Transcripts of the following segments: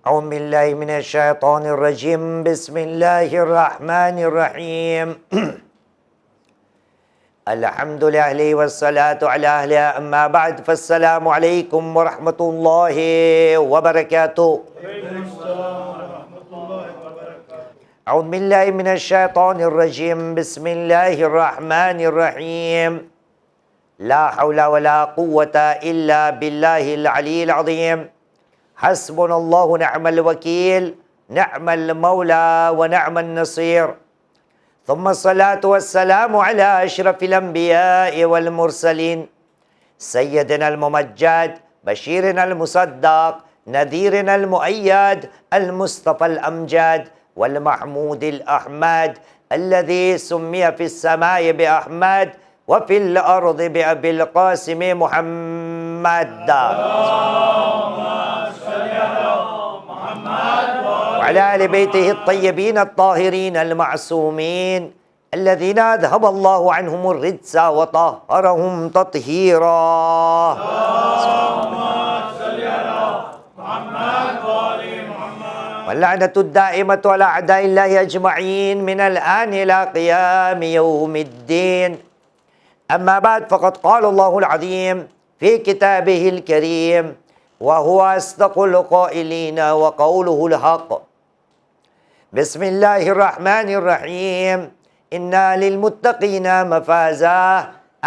اعوذ باللہ من الشیطان الرجیم بسم اللہ الرحمن الرحیم الحمد للہ والصلاة علی اہلہ اما بعد فالسلام علیکم ورحمۃ اللہ وبرکاتہ۔ اعوذ باللہ من الشیطان الرجیم بسم اللہ الرحمن الرحیم لا حول ولا قوة الا باللہ العلی العظیم حسبنا اللہ ونعم الوکیل نعم المولا ونعم النصیر ثم الصلاة والسلام على اشرف الانبیاء والمرسلین سیدنا الممجد بشیرنا المصدق نذیرنا المؤید المصطفى الامجد والمحمود الاحمد الذي سمي في السماء بأحمد وفي الأرض بأبي القاسم محمد وعلى آل بيته الطيبين الطاهرين المعصومين الذين أذهب الله عنهم الرجس وطهرهم تطهيرا واللعنة الدائمة على أعداء الله أجمعين من الآن إلى قيام يوم الدين. أما بعد فقد قال الله العظيم في كتابه الكريم وهو أصدق القائلين وقوله الحق. بسم الله الرحمن الرحيم إنا للمتقين مفازا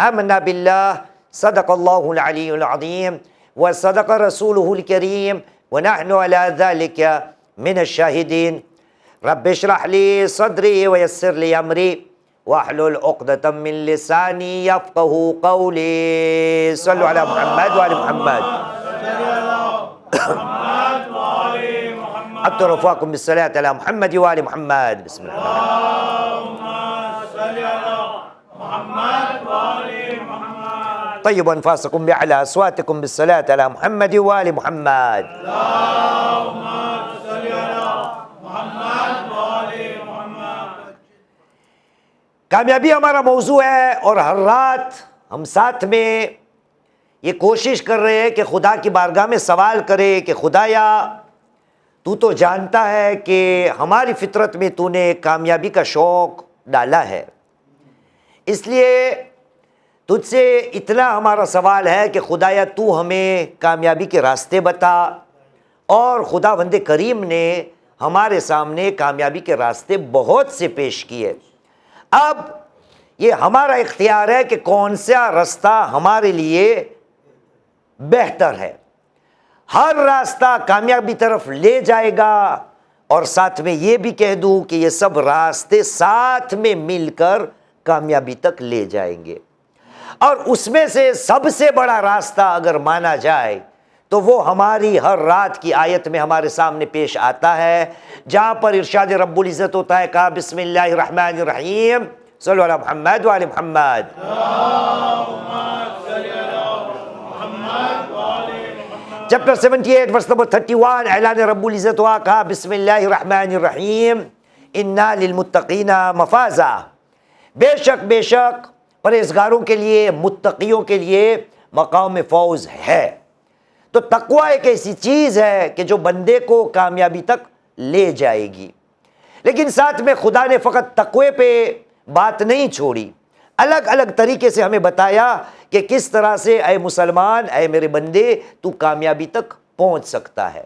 آمنا بالله صدق الله العلي العظيم وصدق رسوله الكريم ونحن على ذلك من الشاهدين. رب اشرح لي صدري ويسر لي أمري واحلل عقدة من لساني يفقه قولي. صلوا على محمد وآل محمد. أبدأ رفاقكم بالصلاة على محمد وآل محمد. بسم الله. اللهم صل على محمد وآل محمد. طيبوا أنفاسكم بأعلى أصواتكم بالصلاة على محمد وآل محمد. اللهم صل على محمد وآل محمد. کامیابی ہمارا موضوع ہے اور ہر رات ہم ساتھ میں یہ کوشش کر رہے ہیں کہ خدا کی بارگاہ میں سوال کرے کہ خدایا تو تو جانتا ہے کہ ہماری فطرت میں تو نے کامیابی کا شوق ڈالا ہے، اس لیے تجھ سے اتنا ہمارا سوال ہے کہ خدایا تو ہمیں کامیابی کے راستے بتا، اور خدا بند کریم نے ہمارے سامنے کامیابی کے راستے بہت سے پیش کیے۔ اب یہ ہمارا اختیار ہے کہ کون سا راستہ ہمارے لیے بہتر ہے۔ ہر راستہ کامیابی طرف لے جائے گا، اور ساتھ میں یہ بھی کہہ دوں کہ یہ سب راستے ساتھ میں مل کر کامیابی تک لے جائیں گے، اور اس میں سے سب سے بڑا راستہ اگر مانا جائے تو وہ ہماری ہر رات کی آیت میں ہمارے سامنے پیش آتا ہے، جہاں پر ارشاد رب العزت ہوتا ہے کہا بسم اللہ الرحمن الرحیم صلو علی محمد وآل محمد. چیپٹر 78 ورس نمبر 31 اعلان رب العزت ہوا، کہا بسم اللہ الرحمن الرحیم انا للمتقین مفازا. بے شک پرہیزگاروں کے لیے، متقیوں کے لیے مقام فوز ہے. تو تقوی ایک ایسی چیز ہے کہ جو بندے کو کامیابی تک لے جائے گی، لیکن ساتھ میں خدا نے فقط تقوی پہ بات نہیں چھوڑی، الگ الگ طریقے سے ہمیں بتایا کہ کس طرح سے اے مسلمان، اے میرے بندے، تو کامیابی تک پہنچ سکتا ہے.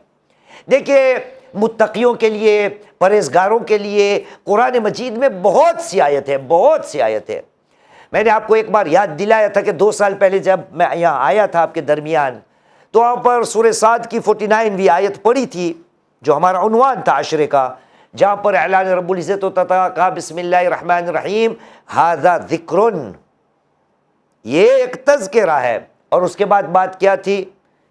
دیکھیے متقیوں کے لیے، پرہیزگاروں کے لیے قرآن مجید میں بہت سی آیت ہے. میں نے آپ کو ایک بار یاد دلایا تھا کہ 2 سال پہلے جب میں یہاں آیا تھا آپ کے درمیان، تو وہاں پر سورہ صاد کی 49ویں آیت پڑھی تھی جو ہمارا عنوان تھا عشرے کا، جہاں پر اعلان رب العزت ہوتا تھا، کہا بسم اللہ الرحمن الرحیم ھذا ذکر، یہ ایک تذکرہ ہے. اور اس کے بعد بات کیا تھی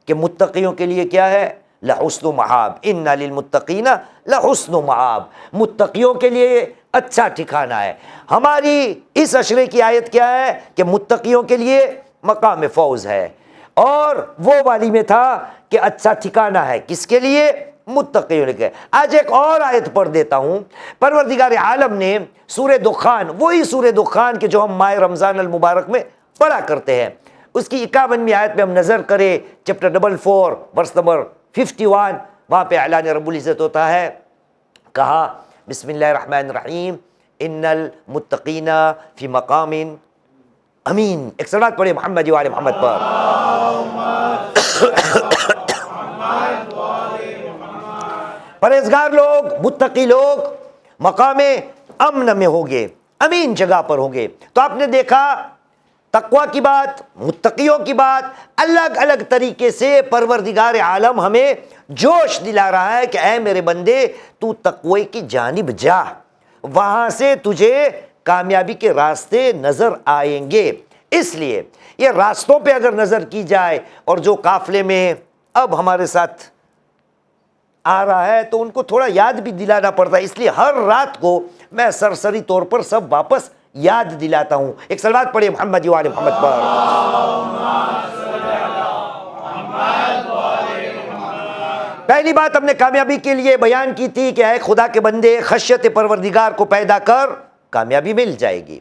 کہ متقیوں کے لیے کیا ہے؟ لحسن مآب. ان للمتقین لحسن مآب، متقیوں کے لیے اچھا ٹھکانہ ہے. ہماری اس عشرے کی آیت کیا ہے کہ متقیوں کے لیے مقام فوز ہے، اور وہ والی میں تھا کہ اچھا ٹھکانہ ہے کس کے لیے؟ متقیوں کے. آج ایک اور آیت پڑھ دیتا ہوں. پروردگار عالم نے سورہ دخان، وہی سورہ دخان کہ جو ہم ماہ رمضان المبارک میں پڑھا کرتے ہیں، اس کی 51ویں آیت میں ہم نظر کریں، چیپٹر 44 ورس نمبر 51، وہاں پہ اعلان رب العزت ہوتا ہے، کہا بسم اللہ الرحمن الرحیم ان المتقین فی مقام امین. ایک صلوات پڑھے محمد و آل محمد پر. پرہیزگار لوگ، متقی لوگ مقام امن میں ہوں گے، امین جگہ پر ہوں گے. تو آپ نے دیکھا تقویٰ کی بات، متقیوں کی بات، الگ الگ طریقے سے پروردگار عالم ہمیں جوش دلا رہا ہے کہ اے میرے بندے تو تقوی کی جانب جا، وہاں سے تجھے کامیابی کے راستے نظر آئیں گے. اس لیے یہ راستوں پہ اگر نظر کی جائے، اور جو قافلے میں اب ہمارے ساتھ آ رہا ہے تو ان کو تھوڑا یاد بھی دلانا پڑتا ہے، اس لیے ہر رات کو میں سرسری طور پر سب واپس یاد دلاتا ہوں. ایک صلوات پڑھے محمد و آل محمد پر. پہلی بات ہم نے کامیابی کے لیے بیان کی تھی کہ اے خدا کے بندے خشیت پروردگار کو پیدا کر، کامیابی مل جائے گی.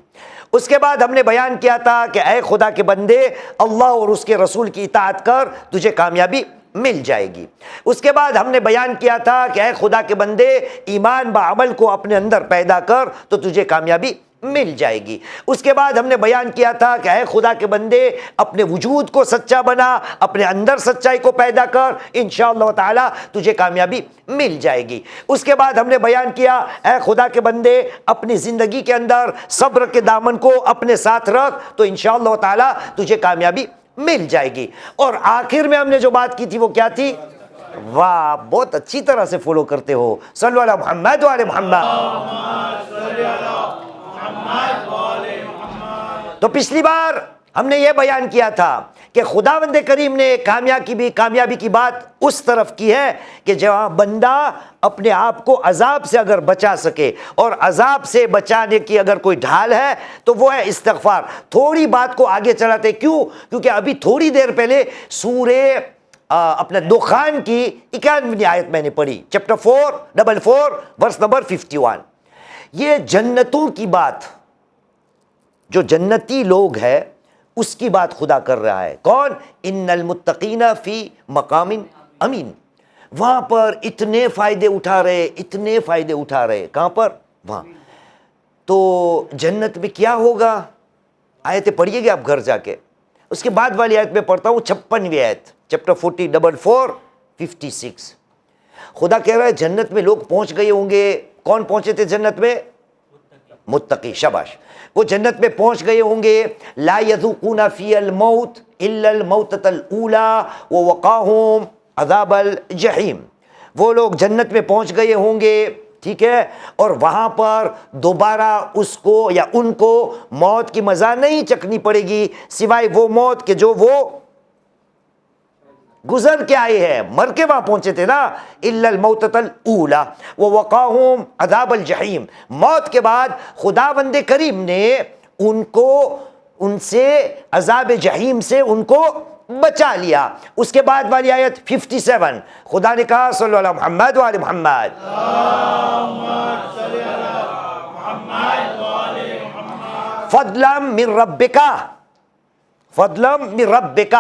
اس کے بعد ہم نے بیان کیا تھا کہ اے خدا کے بندے اللہ اور اس کے رسول کی اطاعت کر، تجھے کامیابی مل جائے گی. اس کے بعد ہم نے بیان کیا تھا کہ اے خدا کے بندے ایمان بعمل کو اپنے اندر پیدا کر تو تجھے کامیابی مل جائے گی. اس کے بعد ہم نے بیان کیا تھا کہ اے خدا کے بندے اپنے وجود کو سچا بنا، اپنے اندر سچائی کو پیدا کر، انشاءاللہ تعالی تجھے کامیابی مل جائے گی. اس کے بعد ہم نے بیان کیا اے خدا کے بندے اپنی زندگی کے اندر صبر کے دامن کو اپنے ساتھ رکھ تو انشاءاللہ تعالی تجھے کامیابی مل جائے گی. اور آخر میں ہم نے جو بات کی تھی وہ کیا تھی؟ واہ، بہت اچھی طرح سے فالو کرتے ہو. صلو علی محمد و آل محمد. تو پچھلی بار ہم نے یہ بیان کیا تھا کہ خداوند کریم نے کامیابی کی بات اس طرف کی ہے کہ جہاں بندہ اپنے آپ کو عذاب سے اگر بچا سکے، اور عذاب سے بچانے کی اگر کوئی ڈھال ہے تو وہ ہے استغفار. تھوڑی بات کو آگے چلاتے، کیونکہ ابھی تھوڑی دیر پہلے سورہ اپنا دخان کی 91ویں آیت میں نے پڑھی، چیپٹر 4 ورس نمبر 51. یہ جنتوں کی بات، جو جنتی لوگ ہے اس کی بات خدا کر رہا ہے. کون؟ ان المتقین فی مقام امین. وہاں پر اتنے فائدے اٹھا رہے. کہاں پر؟ وہاں. تو جنت میں کیا ہوگا؟ آیتیں پڑھیے گے آپ گھر جا کے. اس کے بعد والی آیت میں پڑھتا ہوں 56ویں آیت، چیپٹر 44 56. خدا کہہ رہا ہے جنت میں لوگ پہنچ گئے ہوں گے. کون پہنچے تھے جنت میں؟ متقی. شاباش. وہ جنت میں پہنچ گئے ہوں گے. لا یذوقون فی الموت الا الموتۃ الاولی ووقاہم عذاب الجحیم. وہ لوگ جنت میں پہنچ گئے ہوں گے، ٹھیک ہے، اور وہاں پر دوبارہ اس کو یا ان کو موت کی مزہ نہیں چکھنی پڑے گی، سوائے وہ موت کہ جو وہ گزر کے آئے ہیں، مر کے وہاں پہنچے تھے نا. الا الموتۃ الاولی ووقاہم عذاب الجحیم. موت کے بعد خداوند کریم نے ان سے عذاب جحیم سے ان کو بچا لیا. اس کے بعد والی آیت 57 خدا نے کہا صلی اللہ علیہ محمد و آل محمد. فضلا من ربک، فضلا من ربک.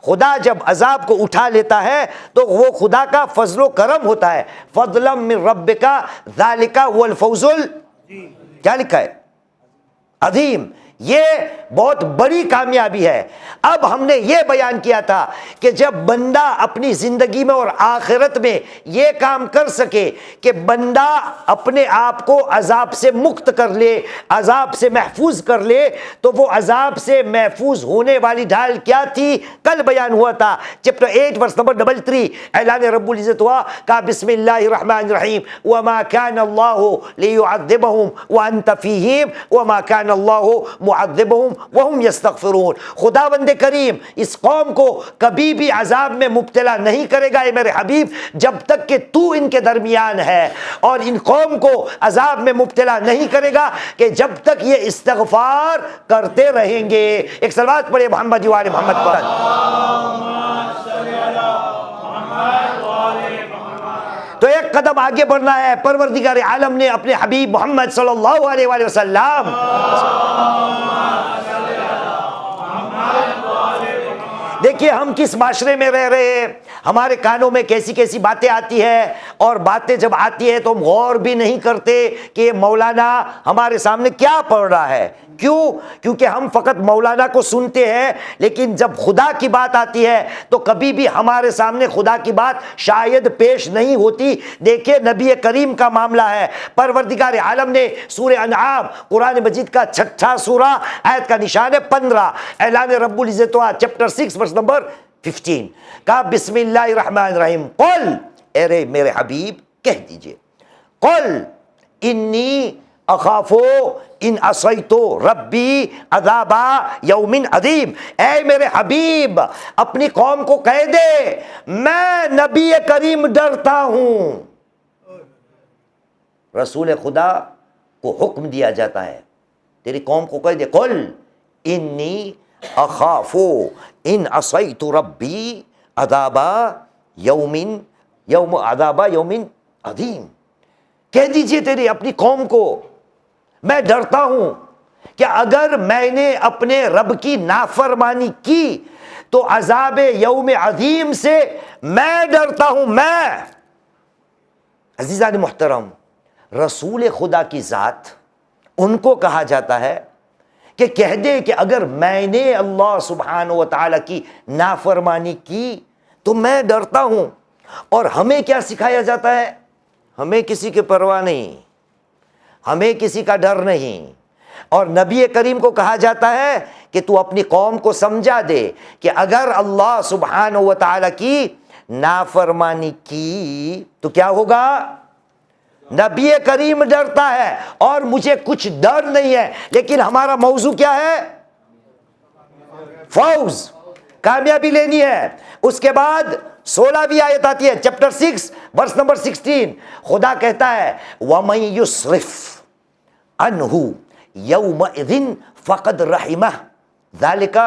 خدا جب عذاب کو اٹھا لیتا ہے تو وہ خدا کا فضل و کرم ہوتا ہے. فضلا من ربک ذالک هو الفوز کیا لکھا ہے؟ عظیم. یہ بہت بڑی کامیابی ہے. اب ہم نے یہ بیان کیا تھا کہ جب بندہ اپنی زندگی میں اور آخرت میں یہ کام کر سکے کہ بندہ اپنے آپ کو عذاب سے مکت کر لے، عذاب سے محفوظ کر لے، تو وہ عذاب سے محفوظ ہونے والی ڈھال کیا تھی؟ کل بیان ہوا تھا، چیپٹر 8 ورس نمبر 33. اعلان رب العزت ہوا، کہا بسم اللہ الرحمن الرحیم وما كان الله ليعذبهم وانت فيهم وما كان الله معذبهم وهم يستغفرون. خداوند کریم اس قوم کو کبھی بھی عذاب میں مبتلا نہیں کرے گا اے میرے حبیب جب تک کہ تو ان کے درمیان ہے، اور ان قوم کو عذاب میں مبتلا نہیں کرے گا کہ جب تک یہ استغفار کرتے رہیں گے. ایک صلوات پڑھے محمد و آل محمد پر. تو ایک قدم آگے بڑھنا ہے. پروردگار عالم نے اپنے حبیب محمد صلی اللہ علیہ وآلہ وسلم دیکھیے ہم کس معاشرے میں رہ رہے ہیں. ہمارے کانوں میں کیسی کیسی باتیں آتی ہے، اور باتیں جب آتی ہے تو ہم غور بھی نہیں کرتے کہ یہ مولانا ہمارے سامنے کیا پڑھ رہا ہے۔ کیوں؟ کیونکہ ہم فقط مولانا کو سنتے ہیں، لیکن جب خدا کی بات آتی ہے تو کبھی بھی ہمارے سامنے خدا کی بات شاید پیش نہیں ہوتی۔ دیکھیں نبی کریم کا معاملہ ہے، پروردگار عالم نے سورہ انعام قرآن مجید کا 6 سورہ، آیت کا نشان ہے 15، اعلان رب العزت چیپٹر 6 ورس نمبر 15، کہا بسم اللہ الرحمن الرحیم، قل، اے میرے حبیب کہہ دیجئے، قل انی اخافو ان عصیتو ربی عذاب یوم عظیم، اے میرے حبیب اپنی قوم کو کہہ دے میں نبی کریم ڈرتا ہوں۔ رسول خدا کو حکم دیا جاتا ہے، تیری قوم کو کہہ دے قل انی اخافو ان عصیت ربی عذاب یوم عظیم، کہہ دیجئے تیری اپنی قوم کو میں ڈرتا ہوں کہ اگر میں نے اپنے رب کی نافرمانی کی تو عذاب یوم عظیم سے میں ڈرتا ہوں۔ میں عزیزان محترم، رسول خدا کی ذات ان کو کہا جاتا ہے کہ کہہ دے کہ اگر میں نے اللہ سبحانہ و تعالی کی نافرمانی کی تو میں ڈرتا ہوں۔ اور ہمیں کیا سکھایا جاتا ہے؟ ہمیں کسی کی پرواہ نہیں، ہمیں کسی کا ڈر نہیں، اور نبی کریم کو کہا جاتا ہے کہ تو اپنی قوم کو سمجھا دے کہ اگر اللہ سبحانہ و تعالی کی نافرمانی کی تو کیا ہوگا؟ نبی کریم ڈرتا ہے اور مجھے کچھ ڈر نہیں ہے، لیکن ہمارا موضوع کیا ہے؟ فوز، کامیابی لینی ہے۔ اس کے بعد 16ویں آیت آتی ہے، چیپٹر 6 ورس نمبر 16، خدا کہتا ہے وَمَن يُصْرِفْ عَنْهُ يَوْمَئِذٍ فَقَدْ رَحِمَهُ ذَلِكَ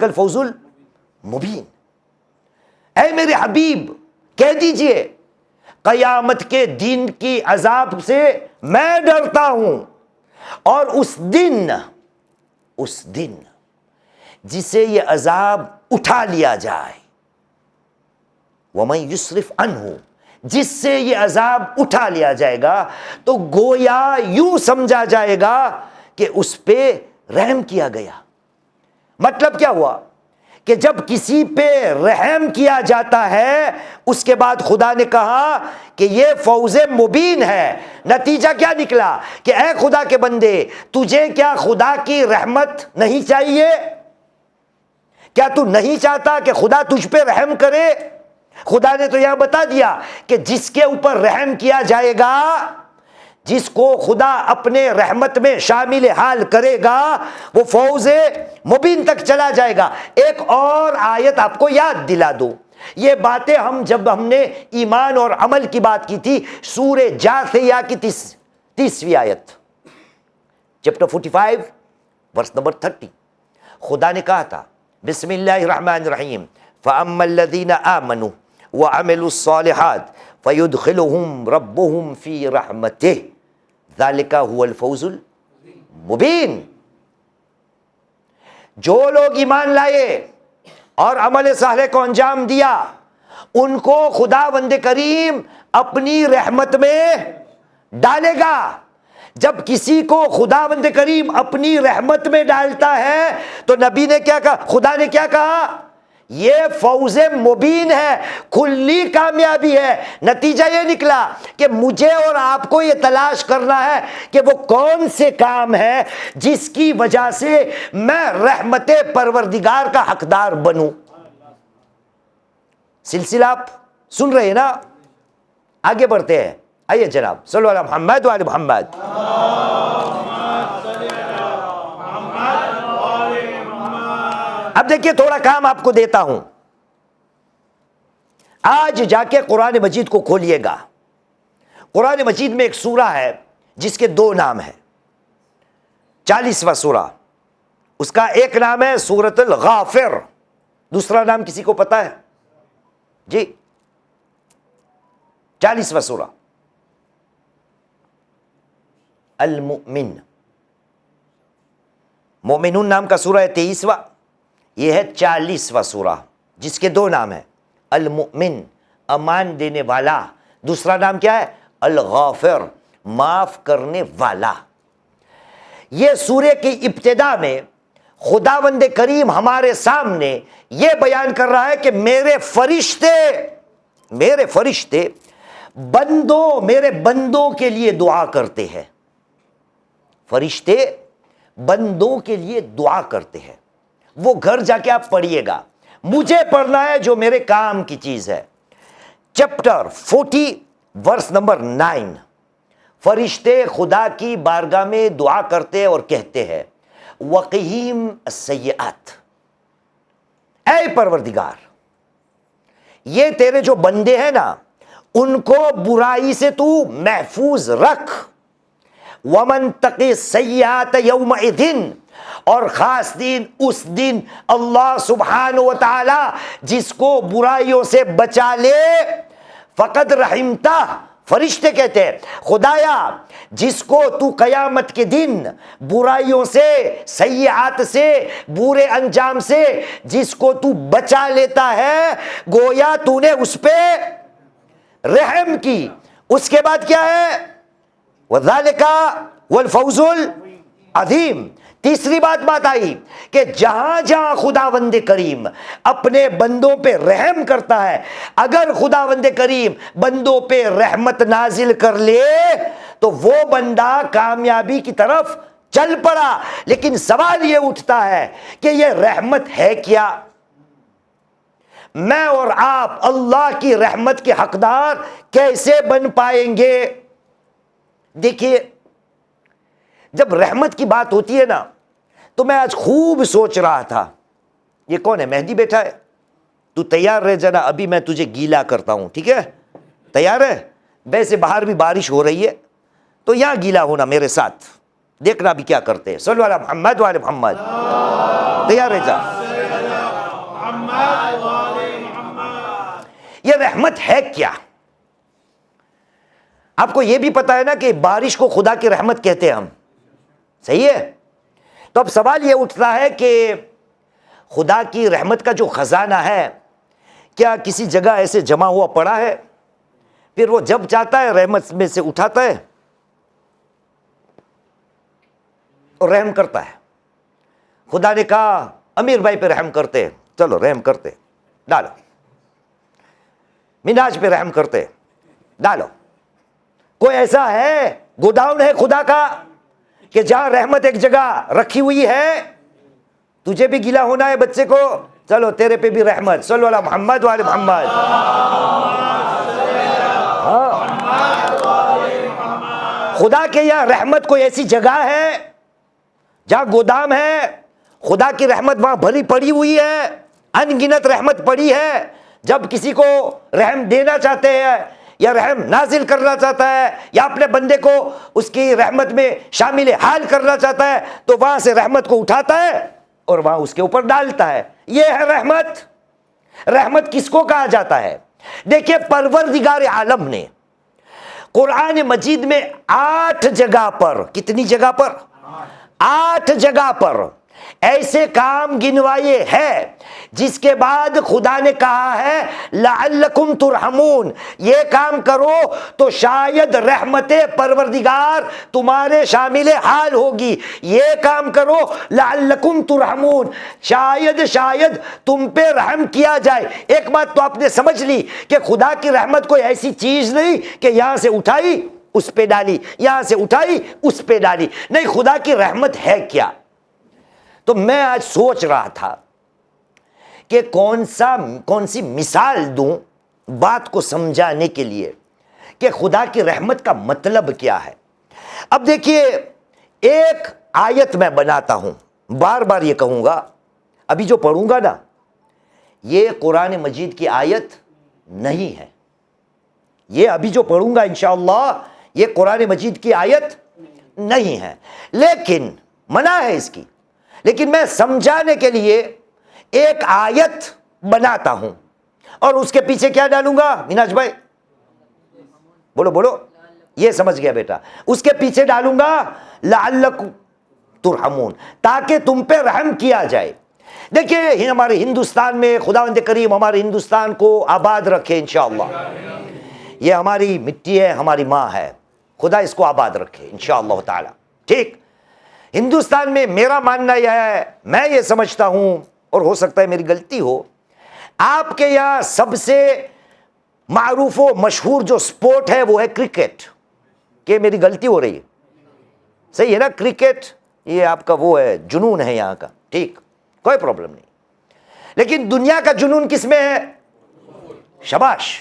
الْفَوْزُ الْمُبِينُ۔ اے میرے حبیب کہہ دیجئے قیامت کے دن کی عذاب سے میں ڈرتا ہوں، اور اس دن جسے یہ عذاب اٹھا لیا جائے، وَمَن يُصْرِفْ عَنْهُ، جس سے یہ عذاب اٹھا لیا جائے گا تو گویا یوں سمجھا جائے گا کہ اس پہ رحم کیا گیا۔ مطلب کیا ہوا کہ جب کسی پہ رحم کیا جاتا ہے اس کے بعد خدا نے کہا کہ یہ فوز مبین ہے۔ نتیجہ کیا نکلا کہ اے خدا کے بندے تجھے کیا خدا کی رحمت نہیں چاہیے؟ کیا تو نہیں چاہتا کہ خدا تجھ پہ رحم کرے؟ خدا نے تو یہاں بتا دیا کہ جس کے اوپر رحم کیا جائے گا، جس کو خدا اپنے رحمت میں شامل حال کرے گا، وہ فوز مبین تک چلا جائے گا۔ ایک اور آیت آپ کو یاد دلا دو، یہ باتیں جب ہم نے ایمان اور عمل کی بات کی تھی، سورہ جاثیہ کی 30ویں آیت، چیپٹر 45 ورس نمبر 30، خدا نے کہا تھا بسم اللہ الرحمن الرحیم فَأَمَّا الَّذِينَ آمَنُوا وَعَمِلُوا الصَّالِحَاتِ فَيُدْخِلُهُمْ رَبُّهُمْ فِي رَحْمَتِهِ ذَلِكَ هُوَ الْفَوْزُ الْمُبِينُ۔ جو لوگ ایمان لائے اور عمل صالح کو انجام دیا، ان کو خداوند کریم اپنی رحمت میں ڈالے گا۔ جب کسی کو خداوند کریم اپنی رحمت میں ڈالتا ہے تو نبی نے کیا کہا، خدا نے کیا کہا؟ یہ فوز مبین ہے، کھلی کامیابی ہے۔ نتیجہ یہ نکلا کہ مجھے اور آپ کو یہ تلاش کرنا ہے کہ وہ کون سے کام ہے جس کی وجہ سے میں رحمت پروردگار کا حقدار بنوں۔ سلسلہ آپ سن رہے ہیں نا؟ آگے بڑھتے ہیں، آئیے جناب، صلو علی محمد وعلی محمد۔ اب دیکھیے تھوڑا کام آپ کو دیتا ہوں، آج جا کے قرآن مجید کو کھولیے گا۔ قرآن مجید میں ایک سورہ ہے جس کے 2 نام ہیں، 40واں سورہ، اس کا ایک نام ہے سورۃ الغافر، دوسرا نام کسی کو پتا ہے؟ جی 40واں سورہ المؤمن، مومنون نام کا سورہ ہے 23واں، یہ ہے 40واں سورہ، جس کے دو نام ہیں، المؤمن امان دینے والا، دوسرا نام کیا ہے؟ الغافر معاف کرنے والا۔ یہ سورہ کی ابتدا میں خداوند کریم ہمارے سامنے یہ بیان کر رہا ہے کہ میرے فرشتے میرے بندوں کے لیے دعا کرتے ہیں۔ فرشتے بندوں کے لیے دعا کرتے ہیں۔ وہ گھر جا کے آپ پڑھیے گا، مجھے پڑھنا ہے جو میرے کام کی چیز ہے۔ چیپٹر 40 ورس نمبر 9، فرشتے خدا کی بارگاہ میں دعا کرتے اور کہتے ہیں وقہیم السیئات، اے پروردگار یہ تیرے جو بندے ہیں نا ان کو برائی سے تو محفوظ رکھ، ومن تقی السیئات یومئذ، اور خاص دن اس دن اللہ سبحانہ و تعالی جس کو برائیوں سے بچا لے، فقد رحمتہ، فرشتے کہتے ہیں خدایا جس کو تو قیامت کے دن برائیوں سے، سیئات سے، برے انجام سے جس کو تو بچا لیتا ہے، گویا تو نے اس پہ رحم کی۔ اس کے بعد کیا ہے؟ وَذَلِكَ وَالْفَوْزُ الْعَظِيمُ۔ تیسری بات آئی کہ جہاں جہاں خداوند کریم اپنے بندوں پہ رحم کرتا ہے، اگر خداوند کریم بندوں پہ رحمت نازل کر لے تو وہ بندہ کامیابی کی طرف چل پڑا۔ لیکن سوال یہ اٹھتا ہے کہ یہ رحمت ہے کیا؟ میں اور آپ اللہ کی رحمت کے حقدار کیسے بن پائیں گے؟ دیکھیے جب رحمت کی بات ہوتی ہے نا تو میں آج خوب سوچ رہا تھا، یہ کون ہے؟ مہدی بیٹھا ہے، تو تیار رہ جانا، ابھی میں تجھے گیلا کرتا ہوں، ٹھیک ہے؟ تیار ہے؟ ویسے باہر بھی بارش ہو رہی ہے تو یہاں گیلا ہونا میرے ساتھ، دیکھنا بھی کیا کرتے ہیں۔ صلو علی محمد وعلی محمد، تیار رہ جا۔ یہ رحمت ہے کیا؟ آپ کو یہ بھی پتا ہے نا کہ بارش کو خدا کی رحمت کہتے ہیں ہم، صحیح ہے؟ تو اب سوال یہ اٹھتا ہے کہ خدا کی رحمت کا جو خزانہ ہے کیا کسی جگہ ایسے جمع ہوا پڑا ہے؟ پھر وہ جب چاہتا ہے رحمت میں سے اٹھاتا ہے اور رحم کرتا ہے۔ خدا نے کہا امیر بھائی پہ رحم کرتے، چلو رحم کرتے، ڈالو۔ مناج پہ رحم کرتے، ڈالو۔ کوئی ایسا ہے گوداؤن ہے خدا کا کہ جہاں رحمت ایک جگہ رکھی ہوئی ہے؟ تجھے بھی گیلا ہونا ہے بچے کو، چلو تیرے پہ بھی رحمت۔ صلو علی محمد وعلی محمد۔ خدا کے یہاں رحمت کوئی ایسی جگہ ہے جہاں گودام ہے؟ خدا کی رحمت وہاں بھری پڑی ہوئی ہے، ان گنت رحمت پڑی ہے۔ جب کسی کو رحم دینا چاہتے ہیں یا رحم نازل کرنا چاہتا ہے یا اپنے بندے کو اس کی رحمت میں شامل حال کرنا چاہتا ہے تو وہاں سے رحمت کو اٹھاتا ہے اور وہاں اس کے اوپر ڈالتا ہے۔ یہ ہے رحمت۔ رحمت کس کو کہا جاتا ہے؟ دیکھیے پروردگار عالم نے قرآن مجید میں 8 جگہ پر، کتنی جگہ پر؟ 8 جگہ پر ایسے کام گنوائے ہیں جس کے بعد خدا نے کہا ہے لعلکم ترحمون، یہ کام کرو تو شاید رحمت پروردگار تمہارے شامل حال ہوگی، یہ کام کرو لعلکم ترحمون، شاید تم پہ رحم کیا جائے۔ ایک بات تو آپ نے سمجھ لی کہ خدا کی رحمت کوئی ایسی چیز نہیں کہ یہاں سے اٹھائی اس پہ ڈالی، یہاں سے اٹھائی اس پہ ڈالی، نہیں، خدا کی رحمت ہے کیا؟ تو میں آج سوچ رہا تھا کہ کون سی مثال دوں بات کو سمجھانے کے لیے کہ خدا کی رحمت کا مطلب کیا ہے۔ اب دیکھیے ایک آیت میں بناتا ہوں، بار بار یہ کہوں گا، ابھی جو پڑھوں گا نا یہ قرآن مجید کی آیت نہیں ہے، یہ ابھی جو پڑھوں گا انشاءاللہ یہ قرآن مجید کی آیت نہیں ہے، لیکن منع ہے اس کی، لیکن میں سمجھانے کے لیے ایک آیت بناتا ہوں اور اس کے پیچھے کیا ڈالوں گا مناج بھائی؟ بولو، یہ سمجھ گیا بیٹا، اس کے پیچھے ڈالوں گا لعلکم ترحمون، تاکہ تم پہ رحم کیا جائے۔ دیکھیے ہمارے ہندوستان میں خداوند کریم ہمارے ہندوستان کو آباد رکھے انشاءاللہ. یہ ہماری مٹی ہے، ہماری ماں ہے، خدا اس کو آباد رکھے انشاءاللہ تعالی. ٹھیک، ہندوستان میں میرا ماننا یہ ہے، میں یہ سمجھتا ہوں، اور ہو سکتا ہے میری غلطی ہو، آپ کے یہاں سب سے معروف و مشہور جو سپورٹ ہے وہ ہے کرکٹ. کہ میری غلطی ہو رہی ہے؟ صحیح ہے نا؟ کرکٹ یہ آپ کا وہ ہے، جنون ہے یہاں کا. ٹھیک، کوئی پرابلم نہیں. لیکن دنیا کا جنون کس میں ہے؟ شاباش.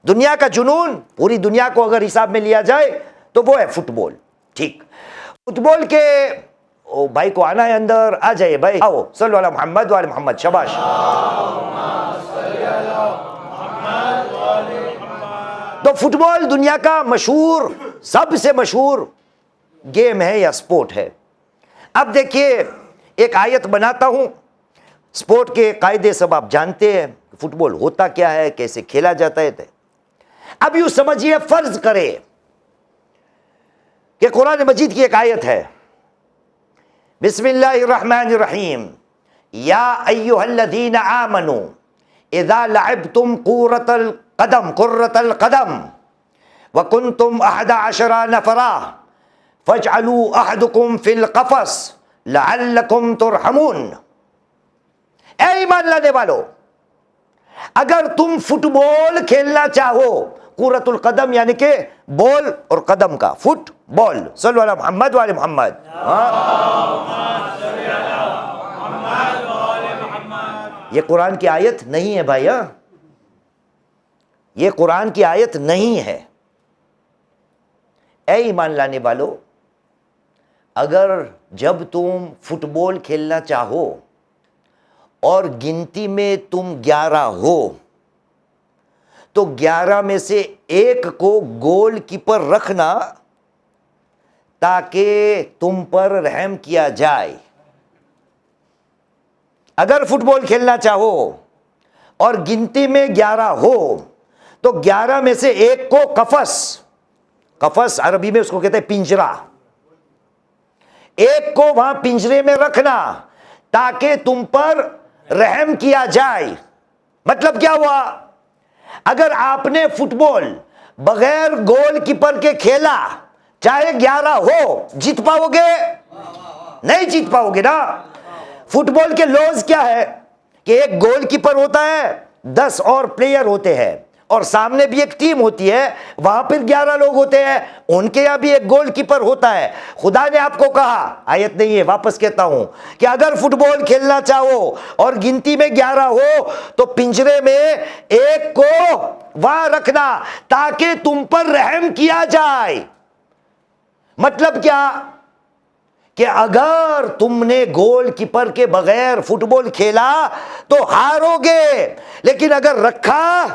دنیا کا جنون، پوری دنیا کو اگر حساب میں لیا جائے تو وہ ہے فٹ بال. ٹھیک، فٹ بال کے بھائی کو آنا ہے اندر، آ جائیے بھائی، آؤ. صلو علی محمد وعلی محمد. شاباش. تو فٹ بال دنیا کا مشہور، سب سے مشہور گیم ہے یا سپورٹ ہے. اب دیکھیے ایک آیت بناتا ہوں. سپورٹ کے قاعدے سب آپ جانتے ہیں، فٹ بال ہوتا کیا ہے، کیسے کھیلا جاتا ہے. اب یوں سمجھیے، فرض کرے کہ قرآن مجید کی ایک آیت ہے، بسم اللہ الرحمن الرحیم، یا ایھا الذین آمنوا اذا لعبتم قرۃ القدم وکنتم 11 نفرا فاجعلوا احدکم فی القفص لعلکم ترحمون. اے ایمان لانے والو، اگر تم فٹ بال کھیلنا چاہو، کرۃ القدم یعنی کہ بال اور قدم کا، فٹ بال. صلو علی محمد وعلی محمد. یہ قرآن کی آیت نہیں ہے بھائی، یہ قرآن کی آیت نہیں ہے. اے ایمان لانے والو، اگر جب تم فٹ بال کھیلنا چاہو اور گنتی میں تم 11 ہو تو 11 میں سے ایک کو گول کیپر رکھنا تاکہ تم پر رحم کیا جائے. اگر فٹ بال کھیلنا چاہو اور گنتی میں 11 ہو تو 11 میں سے ایک کو قفص عربی میں اس کو کہتے ہیں پنجرا، ایک کو وہاں پنجرے میں رکھنا تاکہ تم پر رحم کیا جائے. مطلب کیا ہوا؟ اگر آپ نے فٹ بال بغیر گول کیپر کے کھیلا، چاہے 11 ہو، جیت پاؤ گے؟ نہیں جیت پاؤ گے نا. فٹ بال کے لوز کیا ہے کہ ایک گول کیپر ہوتا ہے، 10 اور پلیئر ہوتے ہیں، اور سامنے بھی ایک ٹیم ہوتی ہے، وہاں پھر 11 لوگ ہوتے ہیں، ان کے یہاں بھی ایک گول کیپر ہوتا ہے. خدا نے آپ کو کہا، آیت نہیں ہے، واپس کہتا ہوں، کہ اگر فٹ بال کھیلنا چاہو اور گنتی میں 11 ہو تو پنجرے میں ایک کو وہاں رکھنا تاکہ تم پر رحم کیا جائے. مطلب کیا؟ کہ اگر تم نے گول کیپر کے بغیر فٹ بال کھیلا تو ہارو گے، لیکن اگر رکھا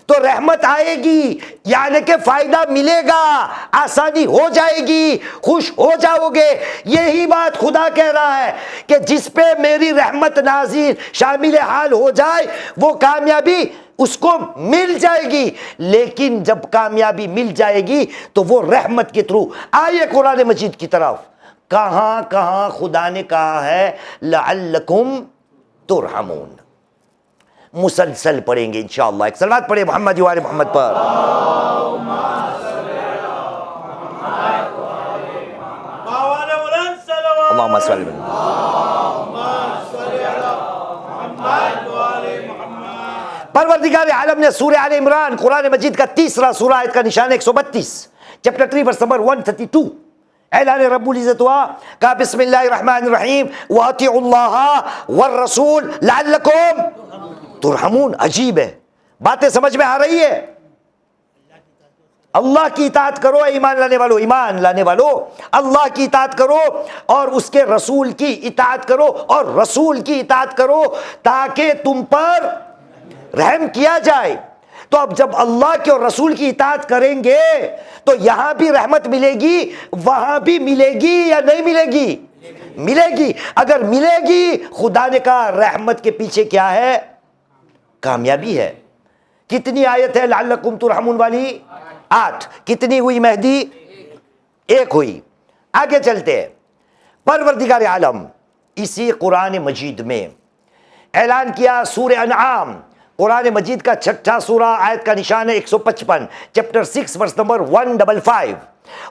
تو رحمت آئے گی، یعنی کہ فائدہ ملے گا، آسانی ہو جائے گی، خوش ہو جاؤ گے. یہی بات خدا کہہ رہا ہے کہ جس پہ میری رحمت نازل شامل حال ہو جائے وہ کامیابی اس کو مل جائے گی. لیکن جب کامیابی مل جائے گی تو وہ رحمت کے تھرو. آئیے قرآن مجید کی طرف، کہاں کہاں خدا نے کہا ہے لعلکم ترحمون. مسلسل پڑھیں گے انشاءاللہ. ایک صلوات پڑھیں محمد وآل محمد پر. اللہم صلی اللہ. پروردگار عالم نے سورہ آل عمران قرآن مجید کا 3 سورہ، آیت کا نشان 132، چیپٹر 3 ورس نمبر 132، اعلان رب العزت ہوا، کہا بسم اللہ الرحمن الرحیم وَأَطِیعُوا اللَّهَ وَالرَّسُولَ لَعَلَّکُمْ ترحمون. عجیب ہے، باتیں سمجھ میں آ رہی ہے؟ اللہ کی اطاعت کرو اے ایمان لانے والو، ایمان لانے والو، اللہ کی اطاعت کرو اور اس کے رسول کی اطاعت کرو، اور رسول کی اطاعت کرو تاکہ تم پر رحم کیا جائے. تو اب جب اللہ کے اور رسول کی اطاعت کریں گے تو یہاں بھی رحمت ملے گی، وہاں بھی ملے گی یا نہیں ملے گی؟ ملے گی. اگر ملے گی، خدا نے کہا رحمت کے پیچھے کیا ہے؟ کامیابی ہے. کتنی آیت ہے لعلکم ترحمون والی؟ 8. کتنی ہوئی مہدی؟ 1 ہوئی. آگے چلتے ہیں. پروردگار عالم اسی قرآن مجید میں اعلان کیا. سورہ انعام قرآن مجید کا 6 سورہ، آیت کا نشان ہے 155، چیپٹر 6 ورس نمبر 155.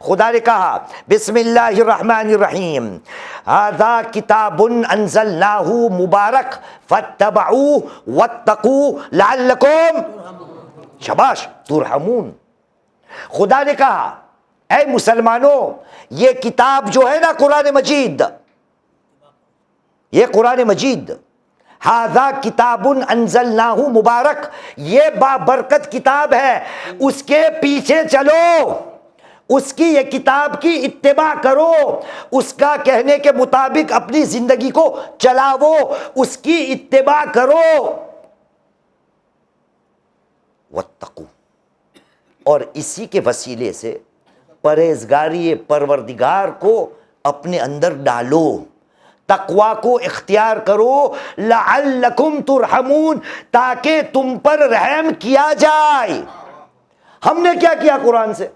خدا نے کہا بسم اللہ الرحمن الرحیم ھذا کتاب انزلناہ مبارک فاتبعوہ واتقوا لعلکم شاباش ترحمون. خدا نے کہا اے مسلمانوں، یہ کتاب جو ہے نا قرآن مجید، یہ قرآن مجید ھذا کتاب انزلناہ مبارک، یہ بابرکت کتاب ہے، اس کے پیچھے چلو، اس کی یہ کتاب کی اتباع کرو، اس کا کہنے کے مطابق اپنی زندگی کو چلاو، اس کی اتباع کرو. واتقوا، اور اسی کے وسیلے سے پرہیزگاری پروردگار کو اپنے اندر ڈالو، تقوی کو اختیار کرو، لعلکم ترحمون، تاکہ تم پر رحم کیا جائے. ہم نے کیا کیا قرآن سے؟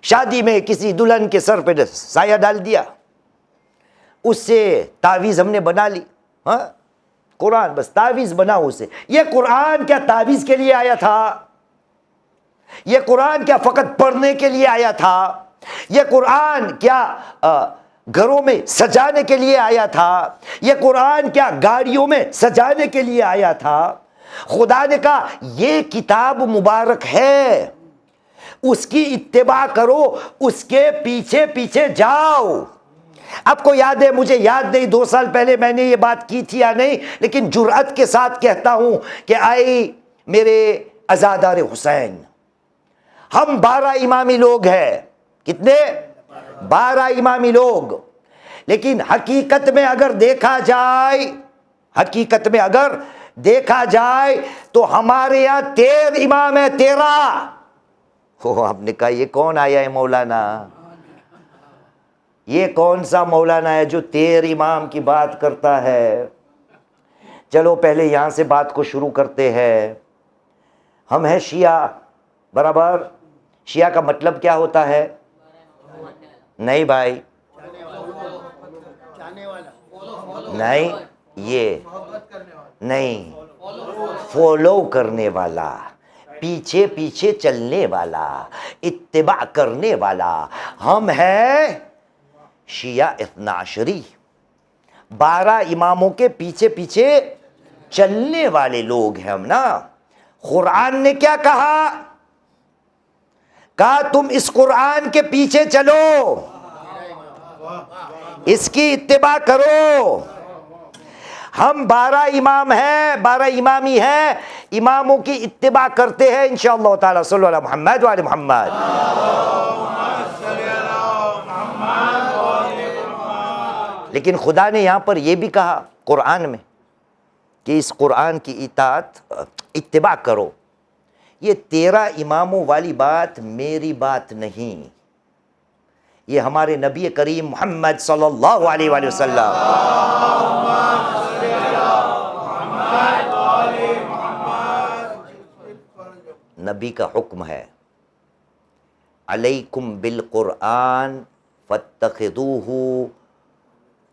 شادی میں کسی دلہن کے سر پہ سایہ ڈال دیا، اس سے تعویذ ہم نے بنا لی. ہاں قرآن بس تعویذ بنا اسے. یہ قرآن کیا تعویذ کے لیے آیا تھا؟ یہ قرآن کیا فقط پڑھنے کے لیے آیا تھا؟ یہ قرآن کیا گھروں میں سجانے کے لیے آیا تھا؟ یہ قرآن کیا گاڑیوں میں سجانے کے لیے آیا تھا؟ خدا نے کہا یہ کتاب مبارک ہے، اس کی اتباع کرو، اس کے پیچھے پیچھے جاؤ. آپ کو یاد ہے، مجھے یاد نہیں 2 سال پہلے میں نے یہ بات کی تھی یا نہیں، لیکن جرأت کے ساتھ کہتا ہوں کہ آئی میرے عزادار حسین، ہم 12 امامی لوگ ہیں. کتنے؟ 12 امامی لوگ. لیکن حقیقت میں اگر دیکھا جائے، حقیقت میں اگر دیکھا جائے تو ہمارے یہاں 13 امام ہے، 13. آپ نے کہا یہ کون آیا ہے مولانا؟ یہ کون سا مولانا ہے جو 13 امام کی بات کرتا ہے؟ چلو پہلے یہاں سے بات کو شروع کرتے ہیں. ہم ہیں شیعہ، برابر. شیعہ کا مطلب کیا ہوتا ہے؟ نہیں بھائی، نہیں، یہ نہیں، فالو کرنے والا، پیچھے پیچھے چلنے والا، اتباع کرنے والا. ہم ہیں شیعہ اثنا عشری، 12 اماموں کے پیچھے پیچھے چلنے والے لوگ ہیں ہم نا. قرآن نے کیا کہا؟ کہا تم اس قرآن کے پیچھے چلو، اس کی اتباع کرو. ہم 12 امام ہیں، 12 امامی ہیں، اماموں کی اتباع کرتے ہیں انشاءاللہ تعالی. صلی اللہ علی محمد وعلی محمد. لیکن خدا نے یہاں پر یہ بھی کہا قرآن میں کہ اس قرآن کی اطاعت اتباع کرو. یہ 13 اماموں والی بات میری بات نہیں، یہ ہمارے نبی کریم محمد صلی اللہ علیہ وآلہ وسلم نبی کا حکم ہے. علیکم بالقرآن فاتخذوہ